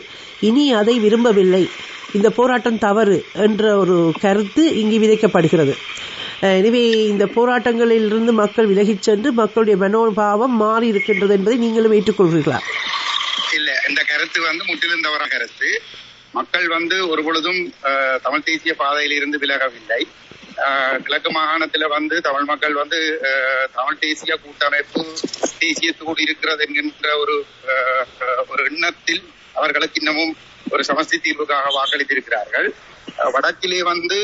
Speaker 1: இனி அதை விரும்பவில்லை, இந்த போராட்டம் தவறு என்ற ஒரு கருத்து இங்கு விதைக்கப்படுகிறது. எனவே இந்த போராட்டங்களில் இருந்து மக்கள் விலகிச் சென்று மக்களுடைய மனோபாவம் மாறி இருக்கின்றது என்பதை நீங்களும் ஏற்றுக்கொள்கிறீர்களா?
Speaker 3: இல்ல, இந்த கருத்து வந்து முற்றிலும் தவறான கருத்து. மக்கள் வந்து ஒரு பொழுதும் தமிழ் தேசிய பாதையில் இருந்து விலகவில்லை. கிழக்கு மாகாணத்துல வந்து தமிழ் மக்கள் வந்து தமிழ் தேசிய கூட்டமைப்பு தேசியத்தோடு இருக்கிறது என்கின்ற ஒரு எண்ணத்தில் அவர்களுக்கு இன்னமும் ஒரு சமஸ்தி தீர்வுக்காக வாக்களித்திருக்கிறார்கள். வடக்கிலே வந்து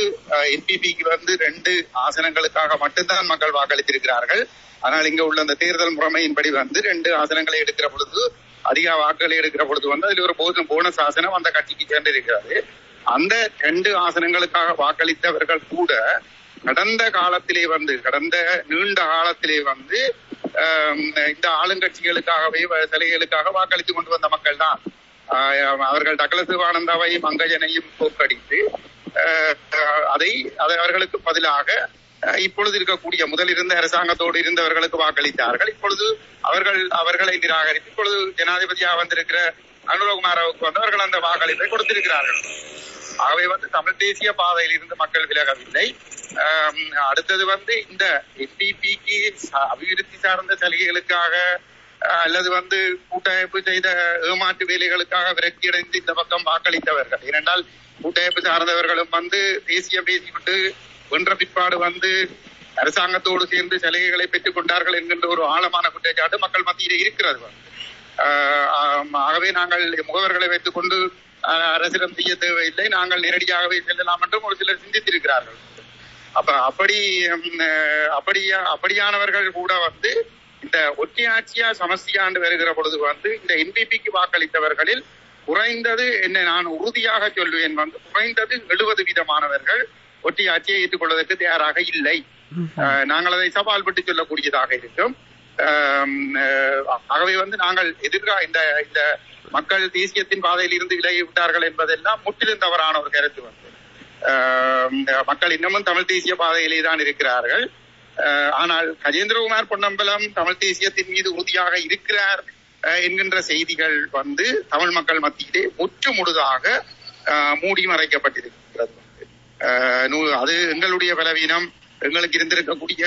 Speaker 3: என்பிபிக்கு வந்து 2 ஆசனங்களுக்காக மட்டும்தான் மக்கள் வாக்களித்திருக்கிறார்கள். ஆனால் இங்க உள்ள அந்த தேர்தல் முறைமையின்படி வந்து 2 ஆசனங்களை எடுக்கிற பொழுது, அதிக வாக்குகளை எடுக்கிற பொழுது வந்து அதில் ஒரு போனஸ் ஆசனம் அந்த கட்சிக்கு சேர்ந்து இருக்கிறது. அந்த 2 ஆசனங்களுக்காக வாக்களித்தவர்கள் கூட கடந்த நீண்ட காலத்திலே வந்து இந்த ஆளுங்கட்சிகளுக்காகவே சலுகைகளுக்காக வாக்களித்துக் கொண்டு வந்த மக்கள் தான். அவர்கள் டக்ளஸ் சிவானந்தாவை மங்கஜனையும் தோற்கடித்து அதை அவர்களுக்கு பதிலாக இப்பொழுது இருக்கக்கூடிய முதலிருந்த அரசாங்கத்தோடு இருந்தவர்களுக்கு வாக்களித்தார்கள். இப்பொழுது அவர்களை நிராகரித்து இப்பொழுது ஜனாதிபதியாக வந்திருக்கிற அனுரகுமாராவுக்கு வந்து அவர்கள் அந்த வாக்களிப்பை கொடுத்திருக்கிறார்கள். ஆகவே வந்து தமிழ் தேசிய பாதையில் இருந்து மக்கள் விலகவில்லை. அடுத்தது வந்து இந்த என்பிபிக்கு அபிவிருத்தி சார்ந்த சலுகைகளுக்காக அல்லது வந்து கூட்டமைப்பு செய்த ஏமாற்று வேலைகளுக்காக விரக்தியடைந்து இந்த பக்கம் வாக்களித்தவர்கள். ஏனென்றால் கூட்டமைப்பு சார்ந்தவர்களும் வந்து தேசியம் பேசிவிட்டு வென்ற பிற்பாடு வந்து அரசாங்கத்தோடு சேர்ந்து சலுகைகளை பெற்றுக் கொண்டார்கள் என்கின்ற ஒரு ஆழமான குற்றச்சாட்டு மக்கள் மத்தியிலே இருக்கிறது. ஆகவே நாங்கள் முகவர்களை வைத்துக் கொண்டு அரசிடம் செய்ய தேவையில்லை, நாங்கள் நேரடியாகவே செல்லலாம் என்றும் ஒரு சிலர் சிந்தித்திருக்கிறார்கள். அப்படியானவர்கள் கூட வந்து இந்த ஒற்றையாட்சியா சமஸ்தியாண்டு வருகிற பொழுது வந்து இந்த என்பிபிக்கு வாக்களித்தவர்களில் குறைந்தது என்ன நான் உறுதியாக சொல்லுவேன் வந்து குறைந்தது 70% ஒற்றையாட்சியை ஏற்றுக்கொள்வதற்கு தயாராக இல்லை. நாங்கள் அதை சவால் விட்டு சொல்லக்கூடியதாக இருக்கும். ஆகவே வந்து நாங்கள் இந்த மக்கள் தேசியத்தின் பாதையில் இருந்து விலகி விட்டார்கள் என்பதெல்லாம் முற்றிலும் தவறான ஒரு கருத்து. வந்து மக்கள் இன்னமும் தமிழ் தேசிய பாதையிலே தான் இருக்கிறார்கள். ஆனால் கஜேந்திரகுமார் பொன்னம்பலம் தமிழ் தேசியத்தின் மீது உறுதியாக இருக்கிறார் என்கின்ற செய்திகள் வந்து தமிழ் மக்கள் மத்தியிலே முற்று முழுதாக மூடி மறைக்கப்பட்டிருக்கிறது. அது எங்களுடைய பலவீனம், எங்களுக்கு இருந்திருக்கக்கூடிய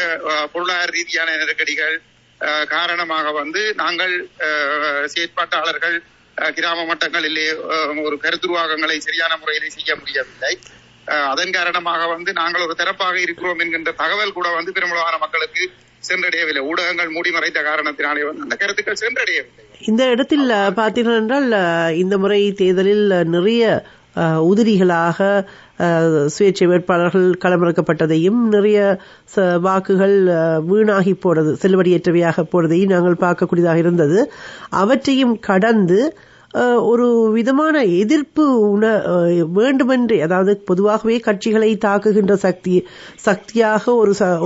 Speaker 3: பொருளாதார ரீதியான நெருக்கடிகள் காரணமாக வந்து நாங்கள் செயற்பாட்டாளர்கள் கிராம மட்டங்களிலே ஒரு கருத்துருவாகங்களை சரியான முறையிலே செய்ய முடியவில்லை. அதன் காரணமாக வந்து நாங்கள் ஒரு தரப்பாக இருக்கிறோம் என்கின்ற தகவல் கூட வந்து பெரும்பாலான மக்களுக்கு சென்றடையவில்லை. ஊடகங்கள் மூடி மறைத்த காரணத்தினாலே வந்து அந்த கருத்துக்கள் சென்றடையவில்லை.
Speaker 1: இந்த இடத்தில் பார்த்தீர்கள் என்றால் இந்த முறை தேர்தலில் நிறைய உதிரிகளாக சுயேட்சை வேட்பாளர்கள் களமிறக்கப்பட்டதையும் நிறைய வாக்குகள் வீணாகி போனது, செல்லுபடியற்றவையாக போனதையும் நாங்கள் பார்க்கக்கூடியதாக இருந்தது. அவற்றையும் கடந்து ஒரு விதமான எதிர்ப்பு வேண்டுமென்றே, அதாவது பொதுவாகவே கட்சிகளை தாக்குகின்ற சக்தியாக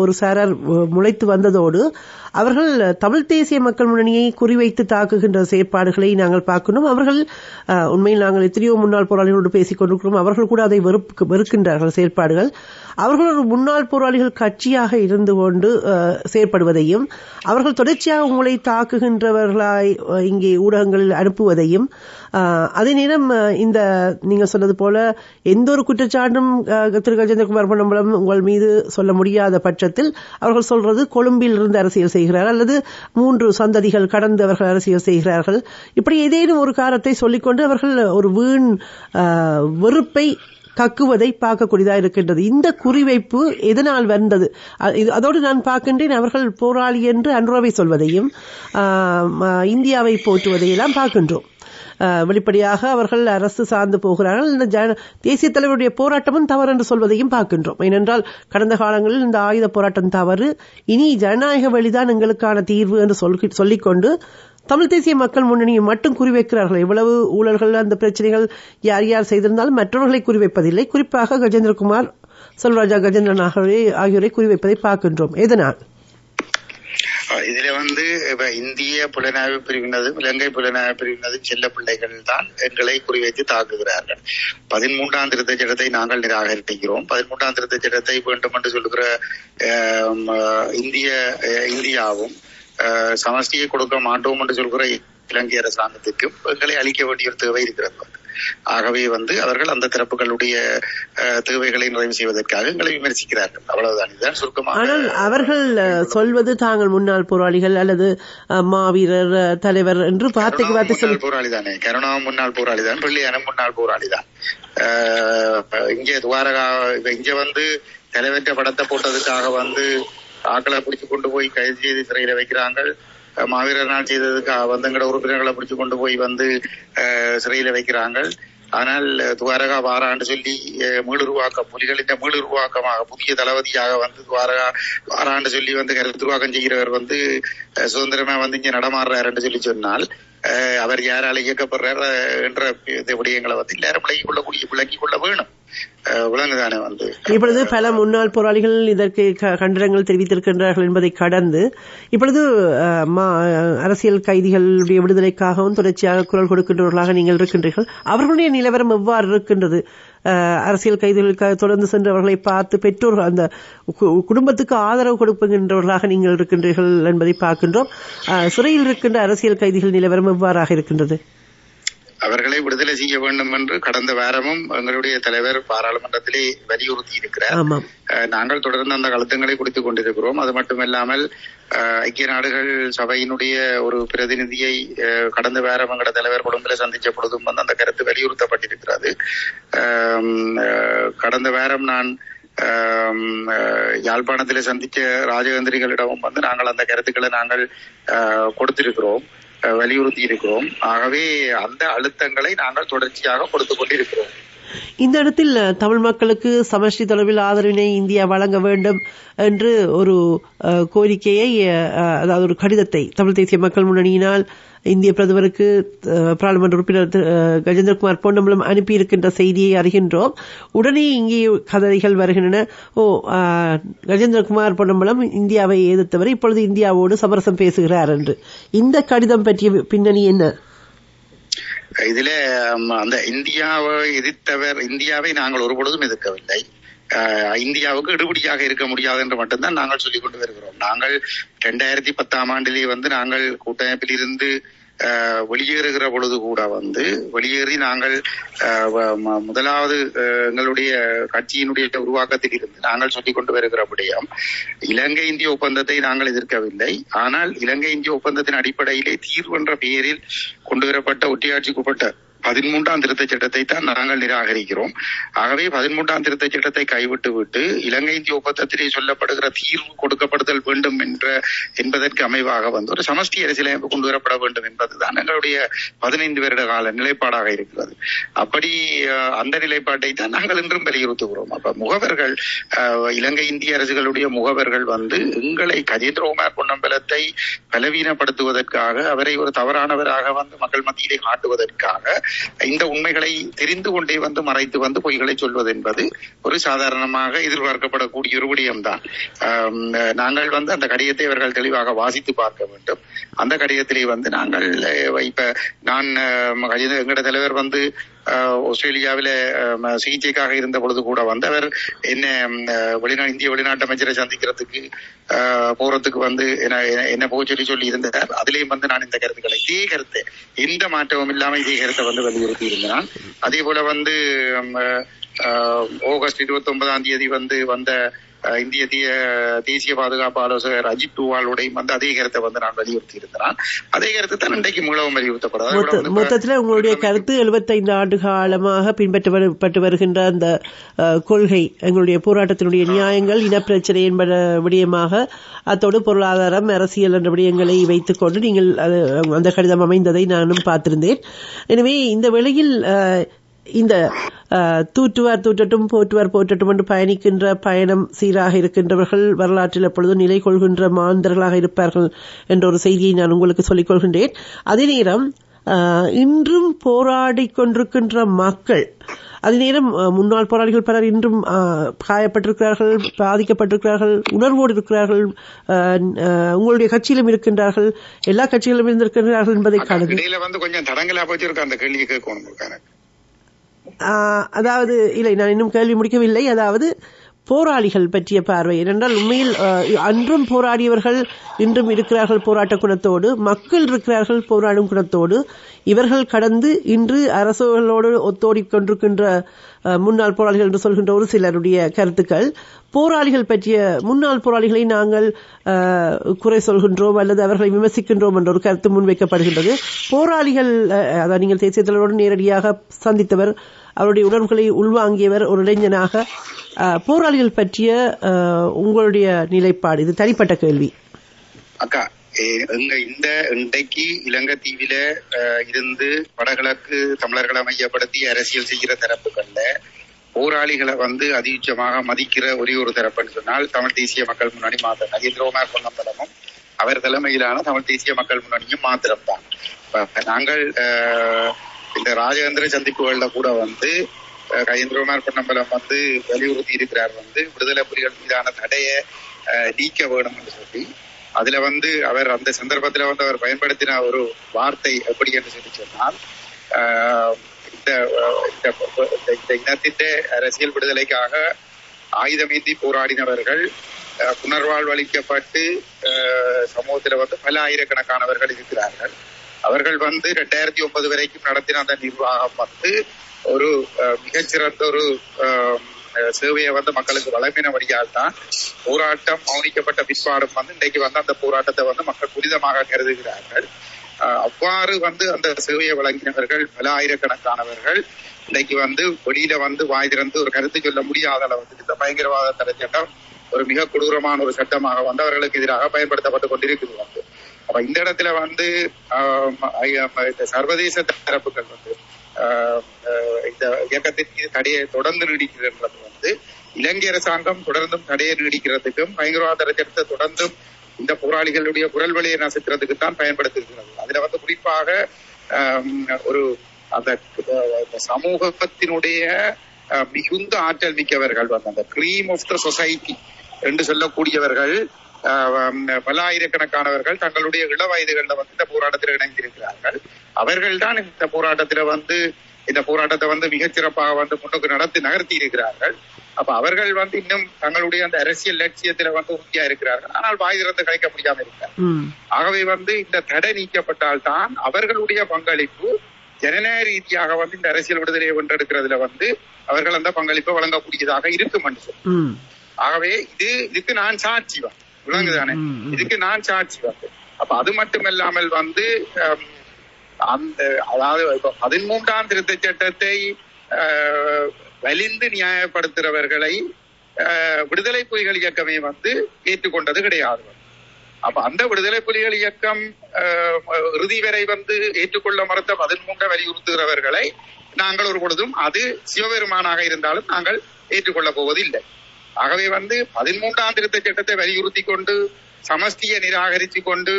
Speaker 1: ஒரு சாரர் முளைத்து வந்ததோடு அவர்கள் தமிழ் தேசிய மக்கள் முன்னணியை குறிவைத்து தாக்குகின்ற செயற்பாடுகளை நாங்கள் பார்க்கணும். அவர்கள் உண்மையில் நாங்கள் எத்தனையோ முன்னாள் போராளிகளோடு பேசிக் கொண்டிருக்கிறோம். அவர்கள் கூட அதை வெறுக்கின்றார்கள் செயற்பாடுகள். அவர்கள் ஒரு முன்னாள் போராளிகள் கட்சியாக இருந்து கொண்டு செயற்படுவதையும் அவர்கள் தொடர்ச்சியாக உங்களை தாக்குகின்றவர்களாய் இங்கே ஊடகங்களில் அனுப்புவதையும், அதே நேரம் இந்த நீங்க சொன்னது போல எந்த ஒரு குற்றச்சாட்டும் திரு கஜேந்திரகுமார் பொன்னம்பலம் உங்கள் மீது சொல்ல முடியாத பட்சத்தில் அவர்கள் சொல்றது கொழும்பில் இருந்து அரசியல் செய்கிறார்கள் அல்லது 3 சந்ததிகள் கடந்து அவர்கள் அரசியல் செய்கிறார்கள். இப்படி ஏதேனும் ஒரு காரணத்தை சொல்லிக்கொண்டு அவர்கள் ஒரு வீண் வெறுப்பை கக்குவதை பார்க்கக்கூடியதாக இருக்கின்றது. இந்த குறிவைப்பு எதனால் வந்தது? அதோடு நான் பார்க்கின்றேன் அவர்கள் போராளி என்று அன்றுவை சொல்வதையும் இந்தியாவை போற்றுவதையெல்லாம் பார்க்கின்றோம். வெளிப்படையாக அவர்கள் அரசு சார்ந்து போகிறார்கள். இந்த தேசிய தலைவருடைய போராட்டமும் தவறு என்று சொல்வதையும் பார்க்கின்றோம். ஏனென்றால் கடந்த காலங்களில் இந்த ஆயுத போராட்டம் தவறு, இனி ஜனநாயக வழிதான் எங்களுக்கான தீர்வு என்று சொல்லிக்கொண்டு தமிழ் தேசிய மக்கள் முன்னணியை மட்டும் குறிவைக்கிறார்கள். எவ்வளவு ஊழல்கள் அந்த பிரச்சனைகள் யார் யார் செய்திருந்தாலும் மற்றவர்களை குறிவைப்பதில்லை. குறிப்பாக கஜேந்திரகுமார், செல்வராஜா கஜேந்திரன் ஆகியோரை குறிவைப்பதை பார்க்கின்றோம். எதனால்?
Speaker 3: இதுல இந்திய புலனாய்வு பிரிவினதும் இலங்கை புலனாய்வு பிரிவினதும் செல்ல பிள்ளைகள் தான் எங்களை குறிவைத்து தாக்குகிறார்கள். 13ஆம் திருத்த சட்டத்தை நாங்கள் நிராகரிக்கிறோம். 13ஆம் திருத்த சட்டத்தை வேண்டும் என்று சொல்லுகிற இந்தியாவும் சமஷ்டியை கொடுக்க மாட்டோம் என்று சொல்கிற இலங்கை அரசாங்கத்துக்கு எங்களை அளிக்க வேண்டிய ஒரு தேவை இருக்கிறது. ஆகவே அவர்கள் அந்த தரப்புகளுடைய தேவைகளை நிறைவு செய்வதற்காக எங்களை விமர்சிக்கிறார்கள். அவ்வளவுதான். இதுதான் சுருக்கமாக. ஆனால்
Speaker 1: அவர்கள் சொல்வது தாங்கள் முன்னாள் போராளிகள் அல்லது மாவீரர் தலைவர் என்று வார்த்தைக்கு
Speaker 3: போராளி தானே. கருணா முன்னாள் போராளி தான், பிள்ளையான முன்னாள் போராளி தான். இங்கே துவாரகா இங்க தலைவற்ற படத்தை போட்டதுக்காக ஆக்களை பிடிச்சு கொண்டு போய் கைது செய்து சிறையில வைக்கிறாங்க. மாவீரர் நாள் செய்ததுக்கு எங்கட உறுப்பினர்களை பிடிச்சு கொண்டு போய் சிறையில வைக்கிறாங்க. ஆனால் துவாரகா வாரான்னு சொல்லி புலிகளின் மீளுருவாக்கமாக புதிய தளபதியாக துவாரகா வாரான்னு சொல்லி கருத்துருவாக்கம் செய்கிறவர் சுதந்திரமா இங்க நடமாடுறாருன்னு சொல்லி சொன்னால் அவர் யாரால இயக்கப்படுறார் என்ற விடயங்களை எல்லாரும் விளங்கிக் கொள்ள வேணும். விலங்குதானே
Speaker 1: இப்பொழுது பல முன்னாள் போராளிகள் இதற்கு கண்டனங்கள் தெரிவித்திருக்கின்றார்கள் என்பதை கடந்து இப்பொழுது அரசியல் கைதிகளுடைய விடுதலைக்காகவும் தொடர்ச்சியாக குரல் கொடுக்கின்றவர்களாக நீங்கள் இருக்கின்றீர்கள். அவர்களுடைய நிலவரம் எவ்வாறு இருக்கின்றது? அரசியல் கைதிகளுக்காக தொடர்ந்து சென்று அவர்களை பார்த்து பெற்றோர்கள் அந்த குடும்பத்துக்கு ஆதரவு கொடுக்கின்றவர்களாக நீங்கள் இருக்கின்றீர்கள் என்பதை பார்க்கின்றோம். சிறையில் இருக்கின்ற அரசியல் கைதிகள் நிலவரம் எவ்வாறாக இருக்கின்றது?
Speaker 3: அவர்களை விடுதலை செய்ய வேண்டும் என்று கடந்த வாரமும் எங்களுடைய தலைவர் பாராளுமன்றத்திலே வலியுறுத்தி இருக்கிறார். நாங்கள் தொடர்ந்து அந்த அழுத்தங்களை கொடுத்துக் கொண்டிருக்கிறோம். அது மட்டுமில்லாமல் ஐக்கிய நாடுகள் சபையினுடைய ஒரு பிரதிநிதியை கடந்த வாரம் எங்களோட தலைவர் கொழும்பில சந்திச்ச பொழுதும் அந்த கருத்து வலியுறுத்தப்பட்டிருக்கிறது. கடந்த வாரம் நான் யாழ்ப்பாணத்திலே சந்திச்ச ராஜதந்திரிகளிடமும் நாங்கள் அந்த கருத்துக்களை நாங்கள் கொடுத்திருக்கிறோம், வலியுறுத்தி இருக்கிறோம். ஆகவே அந்த அழுத்தங்களை நாங்கள் தொடர்ச்சியாக கொடுத்துக் கொண்டிருக்கிறோம்.
Speaker 1: இந்த இடத்தில் தமிழ் மக்களுக்கு சமஷ்டி தொடர்பில் ஆதரவினை இந்தியா வழங்க வேண்டும் என்று ஒரு கோரிக்கையை, அதாவது ஒரு கடிதத்தை தமிழ் தேசிய மக்கள் முன்னணியினால் இந்திய பிரதமருக்கு பாராளுமன்ற உறுப்பினர் கஜேந்திரகுமார் பொன்னம்பலம் அனுப்பியிருக்கின்ற செய்தியை அறிகின்றோம். உடனே இங்கே கதைகள் வருகின்றன. கஜேந்திரகுமார் பொன்னம்பலம் இந்தியாவை எதிர்த்தவர் இப்பொழுது இந்தியாவோடு சமரசம் பேசுகிறார் என்று. இந்த கடிதம் பற்றிய பின்னணி என்ன?
Speaker 3: இதுல அந்த இந்தியாவை எதிர்த்தவர், இந்தியாவை நாங்கள் ஒருபொழுதும் எதிர்க்கவில்லை. இந்தியாவுக்கு எடுபடியாக இருக்க முடியாது என்று மட்டும்தான் நாங்கள் சொல்லிக் கொண்டு வருகிறோம். நாங்கள் 2010ஆம் ஆண்டிலே நாங்கள் கூட்டமைப்பில் இருந்து வெளியேறுகிற பொழுது கூட வெளியேறி நாங்கள் முதலாவது எங்களுடைய கட்சியினுடைய உருவாக்கத்தில் இருந்து நாங்கள் சொல்லிக் கொண்டு வருகிறபடியும் இலங்கை இந்திய ஒப்பந்தத்தை நாங்கள் எதிர்க்கவில்லை. ஆனால் இலங்கை இந்திய ஒப்பந்தத்தின் அடிப்படையிலே தீர்வு என்ற பெயரில் கொண்டு வரப்பட்ட ஒற்றையாட்சிக்குட்பட்ட 13ஆம் திருத்தச் சட்டத்தை தான் நாங்கள் நிராகரிக்கிறோம். ஆகவே 13ஆம் திருத்தச் சட்டத்தை கைவிட்டு விட்டு இலங்கை இந்திய ஒப்பந்தத்திலே சொல்லப்படுகிற தீர்வு கொடுக்கப்படுதல் வேண்டும் என்பதற்கு அமைவாக ஒரு சமஷ்டி அரசியலமைப்பு கொண்டு வரப்பட வேண்டும் என்பதுதான் எங்களுடைய 15 வருட கால நிலைப்பாடாக இருக்கிறது. அப்படி அந்த நிலைப்பாட்டை தான் நாங்கள் இன்றும் வலியுறுத்துகிறோம். அப்ப முகவர்கள் இலங்கை இந்திய அரசுகளுடைய முகவர்கள் எங்களை கஜேந்திரகுமார் பொன்னம்பலத்தை பலவீனப்படுத்துவதற்காக, அவரை ஒரு தவறானவராக மக்கள் மத்தியிலே காட்டுவதற்காக இந்த உண்மைகளை தெரிந்து கொண்டே மறைத்து பொய்களை சொல்வது என்பது ஒரு சாதாரணமாக எதிர்பார்க்கப்படக்கூடிய ஒரு விடயம்தான். நாங்கள் அந்த கடிதத்தை அவர்கள் தெளிவாக வாசித்து பார்க்க வேண்டும். அந்த கடிதத்திலே நாங்கள் இப்ப நான் எங்கட தலைவர் ஆஸ்திரேலியாவில சிகிச்சைக்காக இருந்த பொழுது கூட அவர் என்ன இந்திய வெளிநாட்டு அமைச்சரை சந்திக்கிறதுக்கு போறதுக்கு என்ன போக சொல்லி இருந்தார். அதிலேயும் நான் இந்த கருத்துக்களை இதே கருத்தை எந்த மாற்றமும் இல்லாம இதே கருத்தை வலியுறுத்தி இருந்தான். அதே போல ஆகஸ்ட் 29ஆம் தேதி வந்த இந்திய தேசிய பாதுகாப்பு ஆலோசகர் அஜித் டோவாலுடையும் அதே கருத்தை நான் வலியுறுத்தி இருக்கிறான். அதே கருத்து தான் இன்றைக்கு மூலவும் வலியுறுத்தப்படாது.
Speaker 1: மொத்தத்தில் உங்களுடைய கருத்து 75 ஆண்டு காலமாக பின்பற்றப்பட்டு வருகின்ற அந்த கொள்கை, எங்களுடைய போராட்டத்தினுடைய நியாயங்கள், இனப்பிரச்சனை என்பது விடயமாக, அத்தோடு பொருளாதாரம், அரசியல் என்ற விடயங்களை வைத்துக் கொண்டு நீங்கள் அந்த கடிதம் அமைந்ததை நானும் பார்த்திருந்தேன். எனவே இந்த வேளையில் இந்த தூற்றுவார் தூற்றட்டும் போற்றுவார் போற்றட்டும் என்று பயணிக்கின்ற பயணம் சீராக இருக்கின்றவர்கள் வரலாற்றில் எப்பொழுதும் நிலை கொள்கின்ற மாந்தர்களாக இருப்பார்கள் என்ற ஒரு செய்தியை நான் உங்களுக்கு சொல்லிக் கொள்கின்றேன். அதே நேரம் இன்றும் போராடி கொண்டிருக்கின்ற மக்கள், அதே நேரம் முன்னாள் போராளிகள் பலர் இன்றும் காயப்பட்டிருக்கிறார்கள், பாதிக்கப்பட்டிருக்கிறார்கள், உணர்வோடு இருக்கிறார்கள். உங்களுடைய கட்சியிலும் இருக்கின்றார்கள், எல்லா கட்சிகளிலும் இருந்திருக்கிறார்கள் என்பதை காணுது.
Speaker 3: கொஞ்சம் தடங்களா போச்சிருக்க அந்த கேள்வி கேட்கணும்.
Speaker 1: அதாவது இல்லை, நான் இன்னும் கேள்வி முடிக்கவில்லை. அதாவது போராளிகள் பற்றிய பார்வை ஏனென்றால் உண்மையில் அன்றும் போராடியவர்கள் இன்றும் இருக்கிறார்கள் போராட்ட குணத்தோடு, மக்கள் இருக்கிறார்கள் போராடும் குணத்தோடு. இவர்கள் கடந்து இன்று அரசுகளோடு ஒத்தோடிக் கொண்டிருக்கின்ற முன்னாள் போராளிகள் என்று சொல்கின்ற ஒரு சிலருடைய கருத்துக்கள், போராளிகள் பற்றிய முன்னாள் போராளிகளை நாங்கள் குறை சொல்கின்றோம் அல்லது அவர்களை விமர்சிக்கின்றோம் என்ற ஒரு கருத்து முன்வைக்கப்படுகின்றது. போராளிகள், அதாவது நீங்கள் தேசிய தலைவரோடு நேரடியாக சந்தித்தவர், அவருடைய உணர்வுகளை உள்வாங்கியவர், ஒரு இளைஞனாக, போராளிகள் பற்றிய உங்களுடைய நிலைப்பாடு, இது தனிப்பட்ட கேள்வி.
Speaker 3: அக்கா, இன்றைக்கு இலங்கை தீவில இருந்து வடகிழக்கு தமிழர்களை மையப்படுத்தி அரசியல் செய்கிற தரப்புகள்ல போராளிகளை அதிகமாக மதிக்கிற ஒரே ஒரு தரப்புன்னு சொன்னால் தமிழ் தேசிய மக்கள் முன்னணி மாத்திரம். கஜேந்திரகுமார் பொன்னம்பலமும் அவர் தலைமையிலான தமிழ் தேசிய மக்கள் முன்னணியும் மாத்திரம்தான். நாங்கள் இந்த ராஜேந்திர சந்திப்புகள்ல கூட கஜேந்திரகுமார் பொன்னம்பலம் வலியுறுத்தி இருக்கிறார் விடுதலை புலிகள் மீதான தடையை நீக்க வேணும் என்று சொல்லி. அதுல அவர் அந்த சந்தர்ப்பத்துல அவர் பயன்படுத்தின ஒரு வார்த்தை எப்படி என்று சொல்லி சொன்னால், இந்த இனத்தின் அரசியல் விடுதலைக்காக ஆயுதமேந்தி போராடினவர்கள் புனர்வாழ்வு அளிக்கப்பட்டு சமூகத்துல பல ஆயிரக்கணக்கானவர்கள் இருக்கிறார்கள். அவர்கள் 2009 வரைக்கும் நடத்தின அந்த நிர்வாகம் ஒரு மிகச்சிறந்த ஒரு சேவையை மக்களுக்கு வழங்கினபடியால் தான் போராட்டம் மௌனிக்கப்பட்ட பிற்பாடும் இன்றைக்கு அந்த போராட்டத்தை மக்கள் புனிதமாக கருதுகிறார்கள். அவ்வாறு அந்த சேவையை வழங்கினவர்கள் பல ஆயிரக்கணக்கானவர்கள் இன்னைக்கு வெளியில வாய் திறந்து ஒரு கருத்து சொல்ல முடியாத அளவுக்கு இந்த பயங்கரவாத தடை சட்டம் ஒரு மிக கொடூரமான ஒரு சட்டமாக அவர்களுக்கு எதிராக பயன்படுத்தப்பட்டு கொண்டிருக்குது. அப்ப இந்த இடத்துல சர்வதேச தரப்புகள் இந்த இயக்கத்திற்கு தடையை தொடர்ந்து நீடிக்கிறது இலங்கை அரசாங்கம் தொடர்ந்தும் தடையை நீடிக்கிறதுக்கும் பயங்கரவாத சட்டத்தை தொடர்ந்தும் இந்த போராளிகளுடைய குரல் வழியை நசுக்கிறதுக்கு தான் பயன்படுத்திருக்கிறது. அதுல குறிப்பாக ஒரு அந்த சமூகத்தினுடைய மிகுந்த ஆற்றல் மிக்கவர்கள் அந்த கிரீம் ஆஃப் த சொசைட்டி என்று சொல்லக்கூடியவர்கள் பல ஆயிரக்கணக்கானவர்கள் தங்களுடைய இள வயதுகள்ல இந்த போராட்டத்தில் இணைந்திருக்கிறார்கள். அவர்கள் தான் இந்த போராட்டத்துல இந்த போராட்டத்தை மிகச்சிறப்பாக முன்னுக்கு நகர்த்தி இருக்கிறார்கள். அப்ப அவர்கள் இன்னும் தங்களுடைய அந்த அரசியல் லட்சியத்துல உறுதியா இருக்கிறார்கள். ஆனால் வாய் திறந்து கலைக்க முடியாம இருக்கிறார்கள். ஆகவே இந்த தடை நீக்கப்பட்டால் தான் அவர்களுடைய பங்களிப்பு ஜனநாயக ரீதியாக இந்த அரசியல் விடுதலையை வென்றெடுக்கிறதுல அவர்கள் அந்த பங்களிப்பை வழங்கக்கூடியதாக இருக்கும் என்று சொல்லி. ஆகவே இதுக்கு நான் சாட்சி விளங்குதானே, இதுக்கு நான் சாட்சி அப்ப அது மட்டுமல்லாமல் அந்த அதாவது 13ஆம் திருத்த சட்டத்தை வலிந்து நியாயப்படுத்துறவர்களை விடுதலை புலிகள் இயக்கமே வந்து ஏற்றுக்கொண்டது கிடையாது. அப்ப அந்த விடுதலை புலிகள் இயக்கம் இறுதி வரை வந்து ஏற்றுக்கொள்ள மறுத்த 13 வலியுறுத்துகிறவர்களை நாங்கள் ஒரு பொழுதும் அது சிவபெருமானாக இருந்தாலும் நாங்கள் ஏற்றுக்கொள்ளப் போவதில்லை. ஆகவே வந்து 13ஆம் திருத்த சட்டத்தை வலியுறுத்தி கொண்டு சமஷ்டியை நிராகரித்து கொண்டு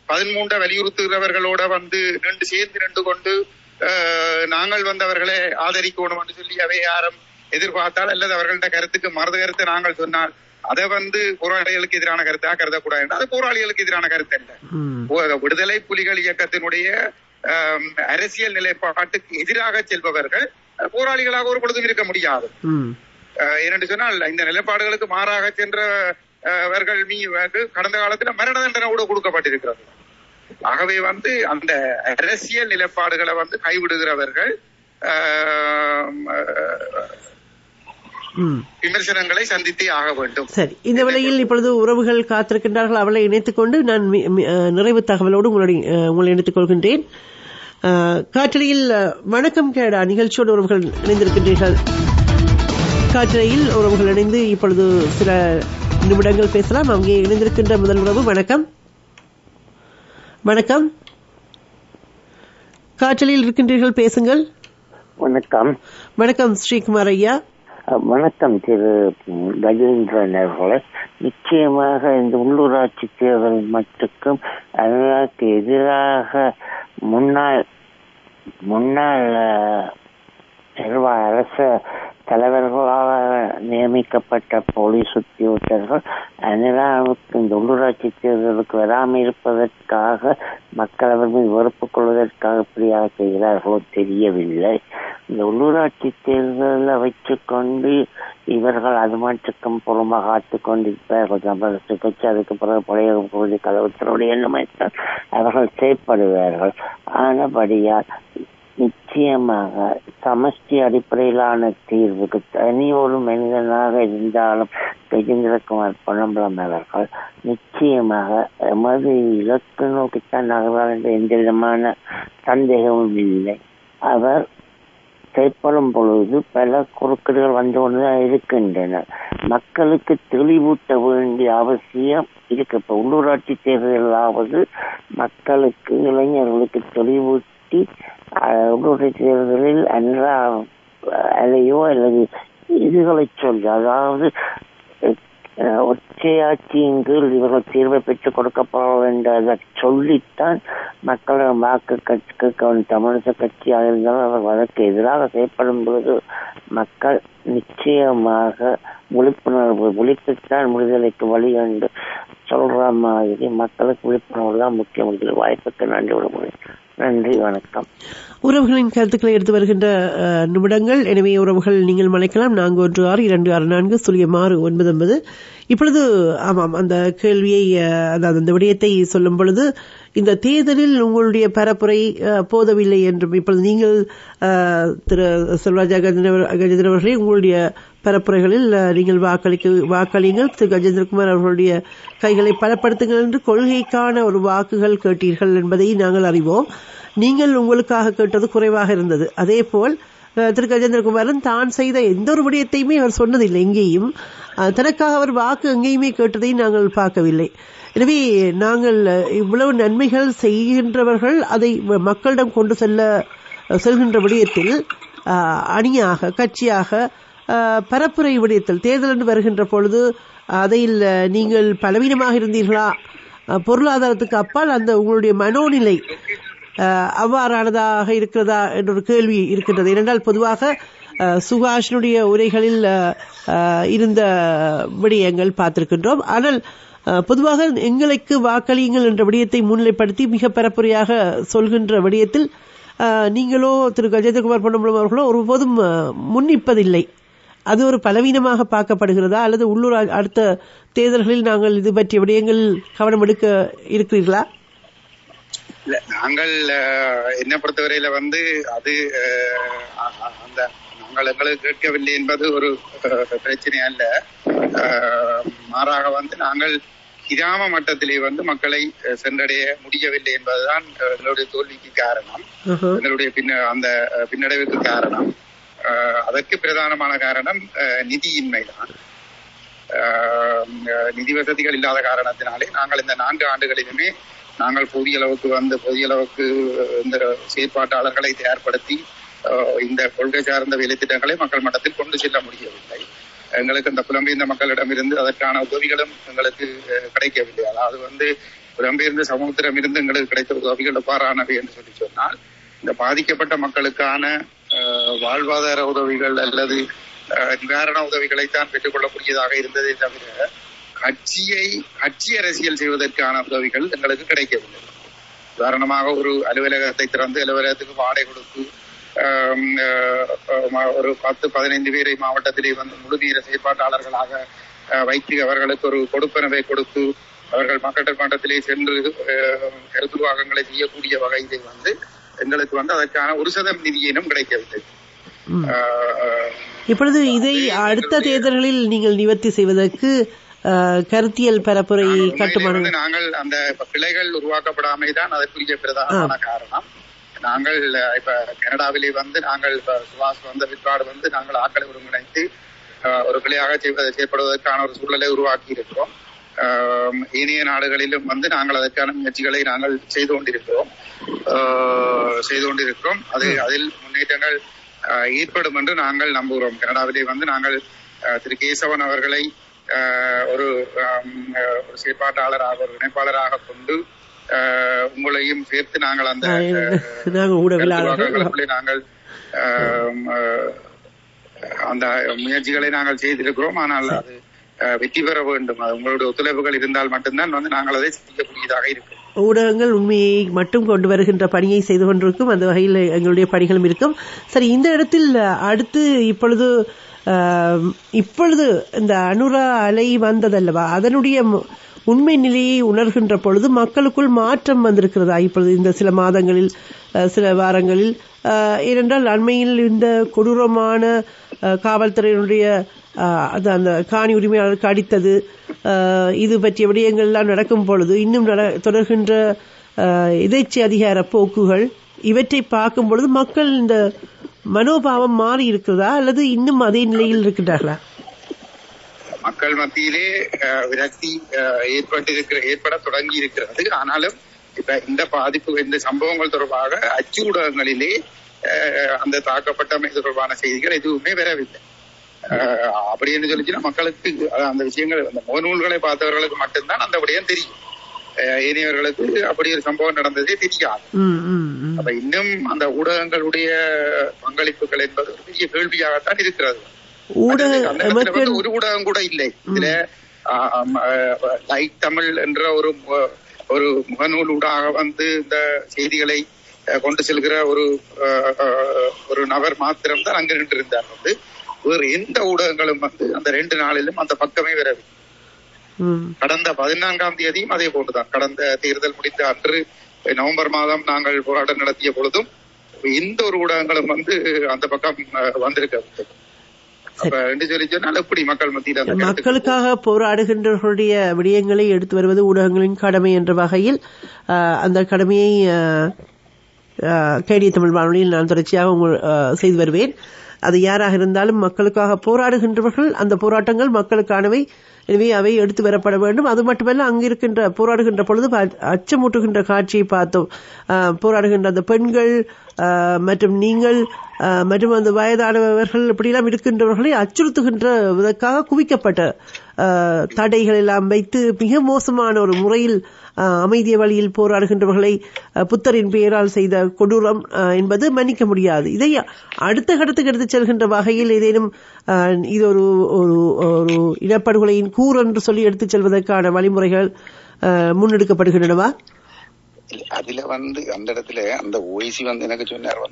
Speaker 3: 13 வலியுறுத்துகிறவர்களோட வந்து சேர்ந்து நின்று கொண்டு நாங்கள் வந்து அவர்களை ஆதரிக்கணும் என்று சொல்லி அவை யாரும் எதிர்பார்த்தால் அல்லது அவர்கள்ட்ட கருத்துக்கு மறுத கருத்தை நாங்கள் சொன்னால் அதை வந்து போராளிகளுக்கு எதிரான கருத்தாக கருதக்கூடாது. அது போராளிகளுக்கு எதிரான கருத்து அல்ல. விடுதலை புலிகள் இயக்கத்தினுடைய அரசியல் நிலைப்பாட்டுக்கு எதிராக செல்பவர்கள் போராளிகளாக ஒரு பொழுதும் இருக்க முடியாது. ஏனென்று சொன்னால் இந்த நிலைப்பாடுகளுக்கு மாறாக சென்றவர்கள் கடந்த காலத்தில் மரண தண்டனை கூட கொடுக்கப்பட்டிருக்கிறது. ஆகவே வந்து அந்த அரசியல் நிலைப்பாடுகளை வந்து கைவிடுகிறவர்கள் விமர்சனங்களை சந்தித்தே ஆக வேண்டும்.
Speaker 1: சரி, இந்த வேளையில் இப்பொழுது உறவுகள் காத்திருக்கின்றார்கள். அவளை இணைத்துக் கொண்டு நான் நிறைவு தகவலோடு உங்களை இணைத்துக் கொள்கின்றேன். காற்றலையில் வணக்கம் கேடா நிகழ்ச்சியோடு உறவுகள் இணைந்திருக்கின்றீர்கள். காற்றலையில் உறவுகள் இணைந்து இப்பொழுது சில நிமிடங்கள் பேசலாம். அங்கே இணைந்திருக்கின்ற முதல் உறவு வணக்கம். வணக்கம், காற்றலையில் இருக்கின்றீர்கள், பேசுங்கள்.
Speaker 4: வணக்கம்.
Speaker 1: வணக்கம் ஸ்ரீகுமார் ஐயா.
Speaker 4: வணக்கம் திரு கஜேந்திரன் அவர்களே. நிச்சயமாக இந்த உள்ளூராட்சி தேர்தல் மட்டுக்கும் அதற்கு எதிராக முன்னாள் அரச தலைவர்களால் நியமிக்கப்பட்ட போலீஸ் உத்தியோகத்தர்கள் அனிலாவுக்கு இந்த உள்ளூராட்சி தேர்தலுக்கு வராமல் இருப்பதற்காக மக்கள் அவர் மீது வெறுப்பு கொள்வதற்காக இப்படியாக செய்கிறார்களோ தெரியவில்லை. இந்த உள்ளூராட்சி தேர்தலில் வைத்துக்கொண்டு இவர்கள் அது மட்டுக்கும் புறமாக காத்துக் கொண்டிருப்பார்கள். கட்சி அதுக்கு பிறகு பழைய பகுதி கலவரத்தினுடைய எண்ணமைத்தான் அவர்கள் செயற்படுவார்கள். ஆனபடியால் நிச்சயமாக சமஷ்டி அடிப்படையிலான தீர்வுக்கு தனி ஒரு மனிதனாக இருந்தாலும் கஜேந்திரகுமார் பொன்னம்பலம் அவர்கள் நிச்சயமாக எமது இலக்கு நோக்கித்தான் நகர்வார் என்ற எந்த விதமான சந்தேகமும் இல்லை. அவர் செயற்படும் பொழுது பல குறுக்கீடுகள் வந்து கொண்டுதான் இருக்கின்றன. மக்களுக்கு தெளிவூட்ட வேண்டிய அவசியம் இருக்கு. இப்ப உள்ளூராட்சி தேர்தலாவது மக்களுக்கு இளைஞர்களுக்கு தெளிவூட்டி உள்ளூராட்சி தேர்தலில் அலையோ அல்லது இதுகளை சொல்லி, அதாவது ஒற்றையாட்சியின் கீழ் இவர்கள் தீர்வை பெற்றுக் கொடுக்கப்பட வேண்டியதை சொல்லித்தான் மக்கள் வாக்கு கேட்க தமிழிசை கட்சியாக இருந்தாலும் அவர்கள் அதற்கு எதிராக செயற்படும் பொழுது மக்கள் நிச்சயமாக விழிப்புத்தான் விடுதலைக்கு வழி என்று சொல்ற மாதிரி மக்களுக்கு விழிப்புணர்வு தான் முக்கியம். வாய்ப்புக்கு நன்றி விடுமுறை. நன்றி, வணக்கம்.
Speaker 1: உறவுகளின் கருத்துக்களை எடுத்து வருகின்ற நிமிடங்கள். எனவே உறவுகள் நீங்கள் மலைக்கலாம் 4162260699. இப்பொழுது ஆமாம், அந்த கேள்வியை அதாவது அந்த விடயத்தை சொல்லும் பொழுது இந்த தேர்தலில் உங்களுடைய பரப்புரை போதவில்லை என்றும் இப்பொழுது நீங்கள் திரு செல்வராஜா கஜேந்திரன் அவர்களே உங்களுடைய பரப்புரைகளில் நீங்கள் வாக்களியுங்கள், திரு கஜேந்திரகுமார் அவர்களுடைய கைகளை பலப்படுத்துங்கள் என்று கொள்கைக்கான ஒரு வாக்குகள் கேட்டீர்கள் என்பதை நாங்கள் அறிவோம். நீங்கள் உங்களுக்காக கேட்டது குறைவாக இருந்தது. அதே போல் திரு கஜேந்திரகுமாரன் தான் செய்த எந்த ஒரு விடயத்தையுமே அவர் சொன்னதில்லை. எங்கேயும் தனக்காக அவர் வாக்கு எங்கேயுமே கேட்டதை நாங்கள் பார்க்கவில்லை. எனவே நாங்கள் இவ்வளவு நன்மைகள் செய்கின்றவர்கள் அதை மக்களிடம் கொண்டு செல்கின்ற விடயத்தில் அணியாக கட்சியாக பரப்புரை விடயத்தில் தேர்தல் என்று வருகின்ற பொழுது அதில் நீங்கள் பலவீனமாக இருந்தீர்களா, பொருளாதாரத்துக்கு அப்பால் அந்த உங்களுடைய மனோநிலை அவ்வாறானதாக இருக்கிறதா என்ற ஒரு கேள்வி இருக்கின்றது. ஏனென்றால் பொதுவாக சுகாஷனுடைய உரைகளில் இருந்த விடயங்கள் பார்த்திருக்கின்றோம். ஆனால் பொதுவாக எங்களுக்கு வாக்களியுங்கள் என்ற விடயத்தை முன்னிலைப்படுத்தி மிக பரப்புரையாக சொல்கின்ற விடயத்தில் நீங்களோ திரு கஜேந்திரகுமார் பொன்னம்பலம் அவர்களோ ஒருபோதும் முன்னிப்பதில்லை. அது ஒரு பலவீனமாக பார்க்கப்படுகிறதா அல்லது உள்ளூர் அடுத்த தேர்தல்களில் நாங்கள் இது பற்றிய விடயங்கள் கவனம் எடுக்க இருக்கிறீர்களா?
Speaker 3: இல்ல, நாங்கள் என்ன பொறுத்தவரையில வந்து அது அந்த நாங்கள் எங்களுக்கு கேட்கவில்லை என்பது ஒரு பிரச்சனை அல்ல. மாறாக வந்து நாங்கள் கிராம மட்டத்திலே மக்களை சென்றடைய முடியவில்லை என்பதுதான் எங்களுடைய தோல்விக்கு காரணம், எங்களுடைய அந்த பின்னடைவுக்கு காரணம். அதற்கு பிரதானமான காரணம் நிதியின்மைதான். நிதி வசதிகள் இல்லாத காரணத்தினாலே நாங்கள் இந்த 4 ஆண்டுகளிலுமே நாங்கள் போதிய அளவுக்கு இந்த செயற்பாட்டாளர்களை தயார்படுத்தி இந்த கொள்கை சார்ந்த வேலை திட்டங்களை மக்கள் மட்டத்தில் கொண்டு செல்ல முடியவில்லை. எங்களுக்கு இந்த புலம்பெயர்ந்த மக்களிடமிருந்து அதற்கான உதவிகளும் எங்களுக்கு கிடைக்கவில்லை. அதாவது புலம்பெயர்ந்த சமூகத்திடமிருந்து எங்களுக்கு கிடைத்த உதவிகள் எவ்வாறானவை என்று சொன்னால், இந்த பாதிக்கப்பட்ட மக்களுக்கான வாழ்வாதார உதவிகள் அல்லது நிவாரண உதவிகளைத்தான் பெற்றுக்கொள்ளக்கூடியதாக இருந்ததே தவிர கட்சி அரசியல் செய்வதற்கான உதவிகள் எங்களுக்கு கிடைக்கவில்லை. உதாரணமாக ஒரு அலுவலகத்தை திறந்து அலுவலகத்துக்கு வாடகை கொடுத்து ஒரு 10-15 பேரை மாவட்டத்திலே முழு நேர செயற்பாட்டாளர்களாக வைத்து அவர்களுக்கு ஒரு கொடுப்பனவை கொடுத்து அவர்கள் மக்கள் மட்டத்திலே சென்று கருத்துருவாகங்களை செய்யக்கூடிய வகையிலே எங்களுக்கு அதற்கான 1% நிதியினும் கிடைக்கவில்லை.
Speaker 1: இப்பொழுது இதை அடுத்த தேர்தல்களில் நீங்கள் நிவர்த்தி செய்வதற்கு கருத்தியல் பரப்புரை கட்டுமான
Speaker 3: நாங்கள் அந்த பிழைகள் உருவாக்கப்படாமைதான் அதற்குரிய பிரதானமான காரணம். நாங்கள் இப்ப கனடாவிலே நாங்கள் சுபாஷ் வந்த பிற்பாடு நாங்கள் ஆக்களை ஒருங்கிணைத்து ஒரு பிழையாக செயற்படுவதற்கான ஒரு சூழலை உருவாக்கி இருக்கிறோம். ஏனைய நாடுகளிலும் நாங்கள் அதற்கான முயற்சிகளை நாங்கள் செய்து கொண்டிருக்கிறோம். அதில் முன்னேற்றங்கள் ஏற்படும் என்று நாங்கள் நம்புகிறோம். கனடாவிலே நாங்கள் திரு கேசவன் அவர்களை ஒரு செயற்பாட்டாளராக ஒரு இணைப்பாளராக கொண்டு உங்களையும் சேர்த்து நாங்கள் அந்த நாங்கள் அந்த முயற்சிகளை நாங்கள் செய்திருக்கிறோம். ஆனால் அது வெற்றி பெற வேண்டும். அது உங்களுடைய ஒத்துழைப்புகள் இருந்தால் மட்டும்தான் நாங்கள் அதை செய்யக்கூடியதாக இருக்கும்.
Speaker 1: ஊடகங்கள் உண்மையை மட்டும் கொண்டு வருகின்ற பணியை செய்து கொண்டிருக்கும். அந்த வகையில் எங்களுடைய பணிகளும் இருக்கும். சரி, இந்த இடத்தில் அடுத்து இப்பொழுது இந்த அனுரா அலை வந்ததல்லவா, அதனுடைய உண்மை நிலையை உணர்கின்ற பொழுது மக்களுக்குள் மாற்றம் வந்திருக்கிறதா இப்பொழுது இந்த சில மாதங்களில், சில வாரங்களில்? ஏனென்றால் அண்மையில் இந்த கொடூரமான காவல்துறையினுடைய அந்த காணி உரிமையாளருக்கு அடித்தது, இது பற்றிய விடயங்கள்லாம் நடக்கும் பொழுது இன்னும் தொடர்கின்ற எதேச்சை அதிகார போக்குகள், இவற்றை பார்க்கும் பொழுது மக்கள் இந்த மனோபாவம் மாறி இருக்கிறதா அல்லது இன்னும் அதே நிலையில் இருக்கின்றார்களா?
Speaker 3: மக்கள் மத்தியிலே விரக்தி ஏற்பட தொடங்கி இருக்கிறது. ஆனாலும் இப்ப இந்த பாதிப்பு, இந்த சம்பவங்கள் தொடர்பாக அச்சு ஊடகங்களிலே அந்த தாக்கப்பட்டமை தொடர்பான செய்திகள் எதுவுமே வரவில்லை. அப்படி என்று சொல்லிச்சுன்னா மக்களுக்கு அந்த விஷயங்கள், அந்த முகநூல்களை பார்த்தவர்களுக்கு மட்டும்தான் அந்த விடயம் தெரியும். ஏனையவர்களுக்கு அப்படி ஒரு சம்பவம் நடந்ததே தெரியாது. அப்ப இன்னும் அந்த ஊடகங்களுடைய பங்களிப்புகள் என்பது ஒரு பெரிய கேள்வியாகத்தான் இருக்கிறது. ஒரு ஊடகம் கூட இல்லை இதுல. லைக் தமிழ் என்ற ஒரு முகநூல் ஊடாக இந்த செய்திகளை கொண்டு செல்கிற ஒரு நபர் மாத்திரம் தான் அங்கு நின்று இருந்தார். வேறு எந்த ஊடகங்களும் அந்த 2 நாளிலும் அந்த பக்கமே வரவில்லை. கடந்த 14ஆம் தேதியும் அதே போன்றுதான். கடந்த தேர்தல் முடிந்த அன்று நவம்பர் மாதம் நாங்கள் போராட்டம் நடத்திய பொழுதும் எந்த ஒரு ஊடகங்களும் அந்த பக்கம் வந்திருக்க.
Speaker 1: மக்களுக்காக போராடுகின்றவர்களுடைய விடயங்களை எடுத்து வருவது ஊடகங்களின் கடமை என்ற வகையில் அந்த கடமையை கேடிய தமிழ் வானொலியில் நான் தொடர்ச்சியாக செய்து வருவேன். அது யாராக இருந்தாலும் மக்களுக்காக போராடுகின்றவர்கள், அந்த போராட்டங்கள் மக்களுக்கானவை. எனவே அவை எடுத்து வரப்பட வேண்டும். அது மட்டுமல்ல, அங்கிருக்கின்ற போராடுகின்ற பொழுது அச்சமூட்டுகின்ற காட்சியை பார்த்தோம். போராடுகின்ற அந்த பெண்கள் மற்றும் நீங்கள் மற்றும் அந்த வயதானவர்கள் இப்படியெல்லாம் இருக்கின்றவர்களை அச்சுறுத்துகின்ற இதற்காக குவிக்கப்பட்ட தடைகள் எல்லாம் வைத்து மிக மோசமான ஒரு முறையில் அமைதிய வழியில் போராடுகின்றவர்களை புத்தரின் பெயரால் செய்த கொடூரம் என்பது மன்னிக்க முடியாது. இதை அடுத்த கட்டத்துக்கு எடுத்துச் செல்கின்ற வகையில் ஏதேனும் இது ஒரு இனப்படுகொலையின் கூறு என்று சொல்லி எடுத்துச் செல்வதற்கான வழிமுறைகள் முன்னெடுக்கப்படுகின்றனவா?
Speaker 3: அதுல அந்த இடத்துல அந்த ஓய்சி எனக்கு சொன்னார்,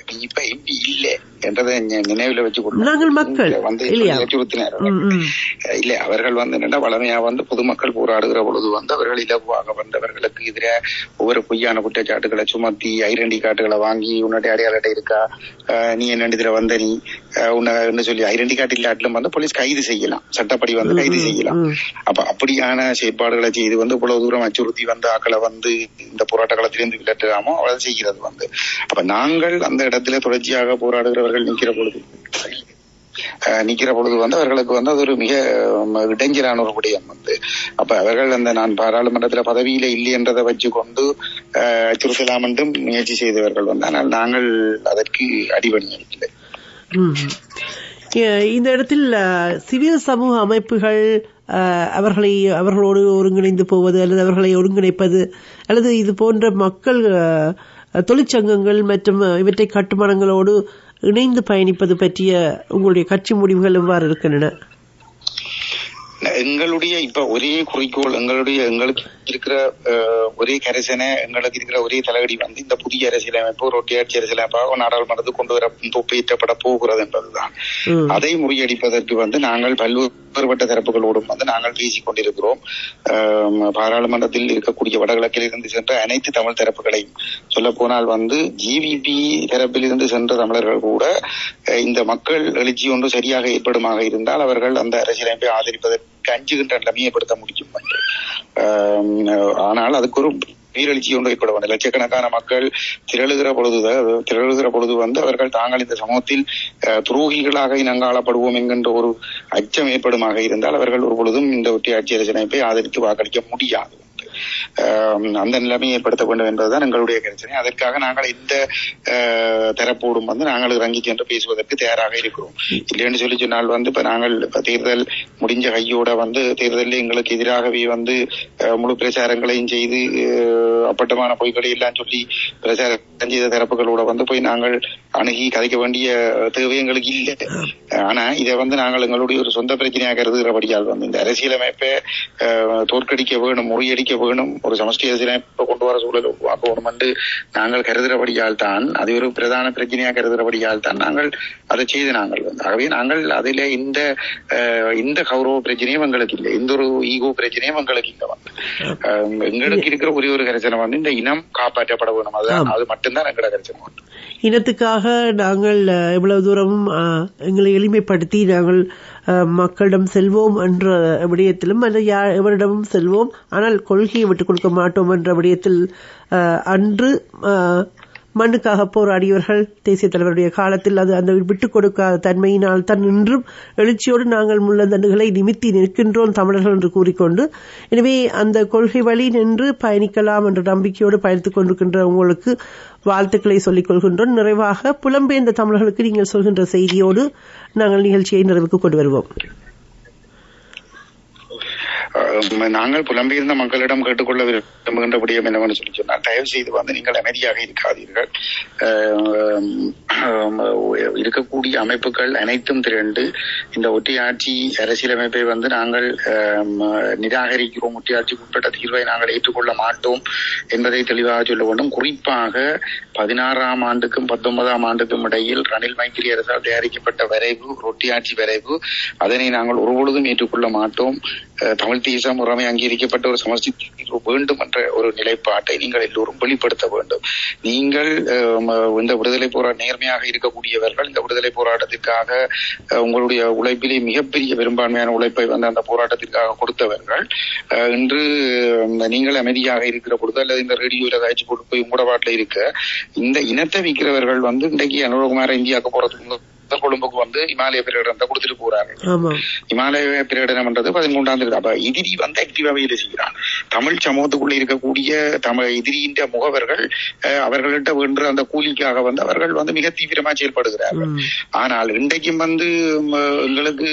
Speaker 3: நீ இப்ப எம்பி இல்ல என்றதை நினைவுல வச்சு
Speaker 1: நாங்கள் மக்கள்
Speaker 3: வந்து அச்சுறுத்தினார். இல்ல அவர்கள் வந்து என்னன்னா வளமையா வந்து பொதுமக்கள் போராடுகிற பொழுது வந்து அவர்கள் இலகுவாக வந்தவர்களுக்கு எதிராக ஒவ்வொரு பொய்யான குற்றச்சாட்டுகளை சுமத்தி ஐடென்டி கார்டுகளை வாங்கி உன்னுடைய அடையாள அட்டை இருக்கா, நீ என்ன இதுல வந்த நீ உன்ன சொல்லி ஐடென்டி கார்டு இல்லாட்டிலும் வந்து போலீஸ் கைது செய்யலாம், சட்டப்படி வந்து கைது செய்யலாம். அப்ப அப்படியான செயற்பாடுகளை செய்து வந்து இவ்வளவு தூரம் அச்சுறுத்தி வந்து ஆக்களை வந்து இந்த போராட்ட காலத்திலிருந்து விலட்டாமோ அவளை செய்கிறது வந்து. அப்ப நாங்கள் அந்த இடத்துல தொடர்ச்சியாக போராடுகிறவர்கள் நிக்கிற பொழுது வந்து அவர்களுக்கு வந்து அது ஒரு மிக இடைஞ்சலான ஒரு விடயம் வந்து. அப்ப அவர்கள் அந்த நான் பாராளுமன்றத்துல பதவியில இல்லை என்றதை வச்சு கொண்டு அச்சுறுத்தலாம் என்றும் முயற்சி செய்தவர்கள் வந்து. ஆனால் நாங்கள் அதற்கு அடிபணியவில்லை.
Speaker 1: இந்த இடத்தில் சிவில் சமூக அமைப்புகள் அவர்களோடு ஒருங்கிணைந்து போவது அல்லது அவர்களை ஒருங்கிணைப்பது அல்லது இது போன்ற மக்கள் தொழிற்சங்கங்கள் மற்றும் இவற்றை கட்டுமானங்களோடு இணைந்து பயணிப்பது பற்றிய உங்களுடைய கட்சி முடிவுகள் எவ்வாறு இருக்கின்றன?
Speaker 3: எங்களுடைய இப்ப ஒரே குறிக்கோள், எங்களுக்கு இருக்கிற ஒரே கரிசனை, எங்களுக்கு இருக்கிற ஒரே தலைவடி வந்து இந்த புதிய அரசியலமைப்பு ஒரு ஒட்டியாட்சி அரசியலமைப்பாக நாடாளுமன்றத்துக்கு கொண்டு வர ஒப்பேற்றப்பட போகிறது என்பதுதான். அதை முறியடிப்பதற்கு வந்து நாங்கள் பல்வேறுபட்ட தரப்புகளோடும் வந்து நாங்கள் பேசிக் கொண்டிருக்கிறோம். பாராளுமன்றத்தில் இருக்கக்கூடிய வடகிழக்கில் இருந்து சென்ற அனைத்து தமிழ் தரப்புகளையும் சொல்ல போனால் வந்து ஜிவிபி தரப்பில் இருந்து சென்ற தமிழர்கள் கூட இந்த மக்கள் எழுச்சி ஒன்று சரியாக ஏற்படுமாக இருந்தால் அவர்கள் அந்த அரசியலமைப்பை ஆதரிப்பதற்கு அஞ்சுகின்ற நிலைமையை ஏற்படுத்த முடியும் என்று. ஆனால் அதுக்கு ஒரு பேரெழுச்சி ஒன்று ஏற்பட வேண்டும். லட்சக்கணக்கான மக்கள் திரளுகிற பொழுது வந்து அவர்கள் தாங்கள் இந்த சமூகத்தில் துரோகிகளாக இனங்காலப்படுவோம் என்கின்ற ஒரு அச்சம் ஏற்படுமாக இருந்தால் அவர்கள் ஒரு பொழுதும் இந்த ஒட்டியாட்சி அரசியலமைப்பை ஆதரித்து வாக்களிக்க முடியாது. அந்த நிலைமையை ஏற்படுத்த வேண்டும் என்பதுதான் எங்களுடைய கருத்து. அதற்காக நாங்கள் இந்த தரப்போடும் வந்து நாங்கள் இறங்கி சென்று பேசுவதற்கு தயாராக இருக்கிறோம். இல்லைன்னு சொல்லி சொன்னால் வந்து இப்ப நாங்கள் தேர்தல் முடிஞ்ச கையோட வந்து தேர்தலில் எங்களுக்கு எதிராகவே வந்து முழு பிரச்சாரங்களையும் செய்து அப்பட்டமான பொய்களை எல்லாம் சொல்லி பிரச்சாரம் செய்த தரப்புகளோட வந்து போய் நாங்கள் அணுகி கதைக்க வேண்டிய தேவை எங்களுக்கு இல்லை. ஆனா இதை வந்து நாங்கள் எங்களுடைய ஒரு சொந்த பிரச்சனையாக கருதுகிறபடியால் வந்து இந்த அரசியலமைப்பை தோற்கடிக்க வேணும், முறியடிக்க வேணும், ஒரு சமஷ்டி அரசியலமைப்பை கொண்டு வர சூழல் உருவாக்க வேணும் என்று நாங்கள் கருதுகிறபடியால் தான், அது ஒரு பிரதான பிரச்சனையாக கருதுகிறபடியால் தான் நாங்கள் அதை செய்து நாங்கள் வந்து. ஆகவே நாங்கள் அதில இந்த கௌரவ பிரச்சனையும் எங்களுக்கு இல்லை, எந்த ஒரு ஈகோ பிரச்சனையும் எங்களுக்கு இல்லை வந்து. எங்களுக்கு இருக்கிற ஒரே ஒரு கரிசனை வந்து இந்த இனம் காப்பாற்றப்பட வேணும், அது மட்டும்தான் எங்களோட கரிசனை வந்து.
Speaker 1: இனத்துக்காக நாங்கள் எவ்வளவு தூரமும் எங்களை எளிமைப்படுத்தி நாங்கள் மக்களிடம் செல்வோம் என்ற விடயத்திலும் அல்ல எவரிடமும் செல்வோம், ஆனால் கொள்கையை விட்டுக் கொடுக்க மாட்டோம் என்ற விடயத்தில் அன்று மண்ணுக்காக போராடியவர்கள் தேசிய தலைவருடைய காலத்தில் அது அந்த விட்டுக் கொடுக்காத தன்மையினால் தான் இன்றும் எழுச்சியோடு நாங்கள் முள்ளந்தண்டுகளை நிமித்தி நிற்கின்றோம் தமிழர்கள் என்று கூறிக்கொண்டு, எனவே அந்த கொள்கை வழி நின்று பயணிக்கலாம் என்ற நம்பிக்கையோடு பயணித்துக் கொண்டிருக்கின்ற உங்களுக்கு வாழ்த்துக்களை சொல்லிக் கொள்கின்றோம். நிறைவாக புலம்பெயர்ந்த தமிழர்களுக்கு நீங்கள் சொல்கின்ற செய்தியோடு நாங்கள் நிகழ்ச்சியை நிறைவுக்கு கொண்டு வருவோம்.
Speaker 3: நாங்கள் புலம்பெயர்ந்த மக்களிடம் கேட்டுக்கொள்ள விரும்புகின்ற விடயம் என்னவென்று சொல்லி சொன்னால், தயவு செய்து வந்து நீங்கள் அமைதியாக இருக்காதீர்கள். இருக்கக்கூடிய அமைப்புகள் அனைத்தும் திரண்டு இந்த ஒட்டியாட்சி அரசியலமைப்பை வந்து நாங்கள் நிராகரிக்கிறோம், ஒட்டியாட்சிக்கு உட்பட்ட தீர்வை நாங்கள் ஏற்றுக்கொள்ள மாட்டோம் என்பதை தெளிவாக சொல்ல வேண்டும். குறிப்பாக 16ஆம் ஆண்டுக்கும் 19ஆம் ஆண்டுக்கும் இடையில் ரணில் மைத்திரி அரசால் தயாரிக்கப்பட்ட வரைவு, ஒட்டியாட்சி வரைவு, அதனை நாங்கள் ஒருபொழுதும் ஏற்றுக்கொள்ள மாட்டோம். தமிழ் தேசம் முறைமை அங்கீகரிக்கப்பட்ட ஒரு சமஷ்டி தீர்வு வேண்டும் என்ற ஒரு நிலைப்பாட்டை நீங்கள் எல்லோரும் வெளிப்படுத்த வேண்டும். நீங்கள் இந்த விடுதலை போராட்ட நேர்மையாக இருக்கக்கூடியவர்கள், இந்த விடுதலை போராட்டத்திற்காக உங்களுடைய உழைப்பிலே மிகப்பெரிய பெரும்பான்மையான உழைப்பை வந்து அந்த போராட்டத்திற்காக கொடுத்தவர்கள், இன்று நீங்கள் அமைதியாக இருக்கிற பொழுது அல்லது இந்த ரேடியோல காய்ச்சி போட்டு போய் மூடப்பாட்டில் இருக்க இந்த இனத்தை விற்கிறவர்கள் வந்து இன்றைக்கு அனுரகுமார இந்தியாவுக்கு போறதுக்கு கொழும்புக்கு வந்து இமாலய பிரகடனத்தை கொடுத்துட்டு போறாங்க. இமாலய பிரகடனம் என்றது 13ஆம் தேதி. அப்ப எதிரி வந்து ஆக்டிவா வேலை செய்கிறான். தமிழ் சமூகத்துக்குள்ள இருக்கக்கூடிய எதிரியின் முகவர்கள் அவர்கள்ட்ட வென்ற அந்த கூலிக்காக வந்து அவர்கள் வந்து மிக தீவிரமா செயல்படுகிறார்கள். ஆனால் இன்றைக்கும் வந்து எங்களுக்கு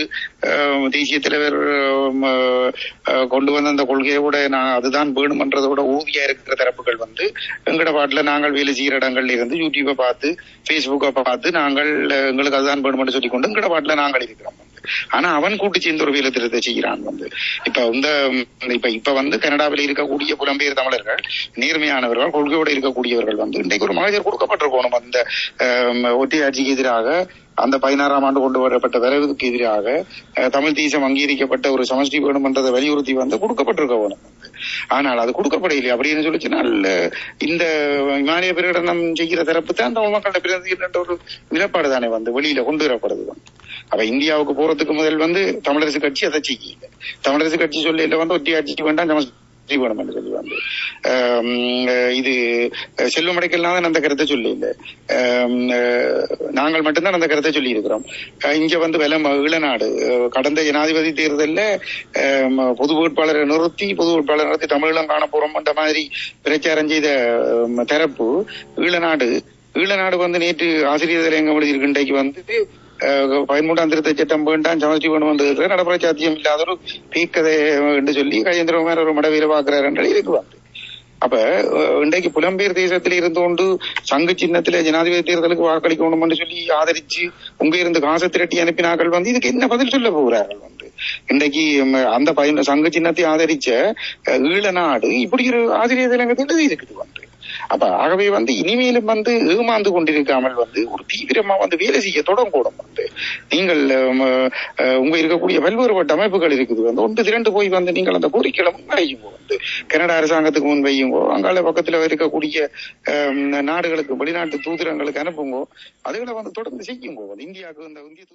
Speaker 3: தேசிய தலைவர் கொண்டு வந்த அந்த கொள்கையோட அதுதான் வேணும்ன்றதோட ஊதியா இருக்கிற தரப்புகள் வந்து எங்கட பாட்டுல நாங்கள் வேலை செய்கிற இடங்கள்ல இருந்து யூடியூபை பார்த்து, பேஸ்புக்கை பார்த்து நாங்கள் எங்களுக்கு அதுதான் வேணும்னு சொல்லிக்கொண்டு எங்கட பாட்டுல நாங்கள் இருக்கிறோம். ஆனா அவன் கூட்டு சேர்ந்து ஒரு வேலை திட்டத்தை செய்கிறான் வந்து. இப்ப வந்து கனடாவில் இருக்கக்கூடிய புலம்பெயர் தமிழர்கள் நேர்மையானவர்கள் கொள்கையோடு இருக்கக்கூடியவர்கள் வந்து இன்றைக்கு ஒரு மகஜர் கொடுக்கப்பட்டிருக்கணும். அந்த ஒற்றையாட்சிக்கு எதிராக அந்த 16ஆம் ஆண்டு கொண்டு வரப்பட்ட வரைவுக்கு எதிராக தமிழ் தேசம் அங்கீகரிக்கப்பட்ட ஒரு சமஷ்டி வேணும் என்றதை வலியுறுத்தி வந்து கொடுக்கப்பட்டிருக்க வேணும். ஆனால் அது கொடுக்கப்படவில்லை. அப்படின்னு சொல்லிச்சுனால் இந்த இமாலய பிரகடனம் செய்கிற தரப்பு தான் தமிழ் மக்களோட பிரதிநிதிகள் ஒரு நிலப்பாடு தானே வந்து வெளியில கொண்டு வரப்படுது. அப்ப இந்தியாவுக்கு போறதுக்கு முதல் வந்து தமிழரசு கட்சி அதை செய்யல. தமிழரசு கட்சி சொல்ல வந்து ஒற்றையாட்சிக்கு வேண்டாம் வேணும் என்று சொல்லி வந்து இது செல்வம் அடைக்கலாம் அந்த கருத்தை சொல்லி இல்லை. நாங்கள் மட்டும்தான் அந்த கருத்தை சொல்லி இருக்கிறோம். இங்க வந்து ஈழநாடு கடந்த ஜனாதிபதி தேர்தலில் பொது வேட்பாளரை நிறுத்தி தமிழீழம் காண போறோம் என்ற மாதிரி பிரச்சாரம் செய்த தரப்பு ஈழநாடு வந்து நேற்று ஆசிரியர் தலையங்கம் எழுதியிருக்கு. இன்றைக்கு வந்து 13ஆம் திருத்த சட்டம் வேண்டாம் சமஷ்டி வேணும் என்று நடைமுறை சாத்தியம் இல்லாத ஒரு பீக்கதை என்று சொல்லி கஜேந்திரகுமார் ஒரு மடவையில பாக்குறாரு என்று இருக்குவாங்க. அப்ப இன்றைக்கு புலம்பெயர் தேசத்தில் இருந்து கொண்டு சங்கு சின்னத்தில ஜனாதிபதி தேர்தலுக்கு வாக்களிக்கணும் என்று சொல்லி ஆதரிச்சு உங்க இருந்து காசை திரட்டி அனுப்பினார்கள் வந்து இதுக்கு என்ன பதில் சொல்ல போகிறார்கள் வந்து. இன்றைக்கு அந்த சங்கு சின்னத்தை ஆதரிச்ச ஈழநாடு இப்படி ஒரு ஆசிரியர் தலைங்கத்தில் எழுதி இருக்குது வந்து. அப்ப ஆகவே வந்து இனிமேலும் வந்து ஏமாந்து கொண்டிருக்காமல் வந்து ஒரு தீவிரமா வந்து வேலை செய்ய தொடங்கக்கூடும் வந்து. நீங்கள் உங்க இருக்கக்கூடிய பல்வேறுபட்ட அமைப்புகள் இருக்குது வந்து ஒன்று திரண்டு போய் வந்து நீங்கள் அந்த கோரிக்கைகளை முன்வையுங்கோ வந்து கனடா அரசாங்கத்துக்கு முன்வையுங்கோ. அங்கால பக்கத்துல இருக்கக்கூடிய நாடுகளுக்கு வெளிநாட்டு தூதரங்களுக்கு அனுப்புங்கோ. அதுகளை வந்து தொடர்ந்து செய்யுங்கோ. இந்தியாவுக்கு இந்த இந்திய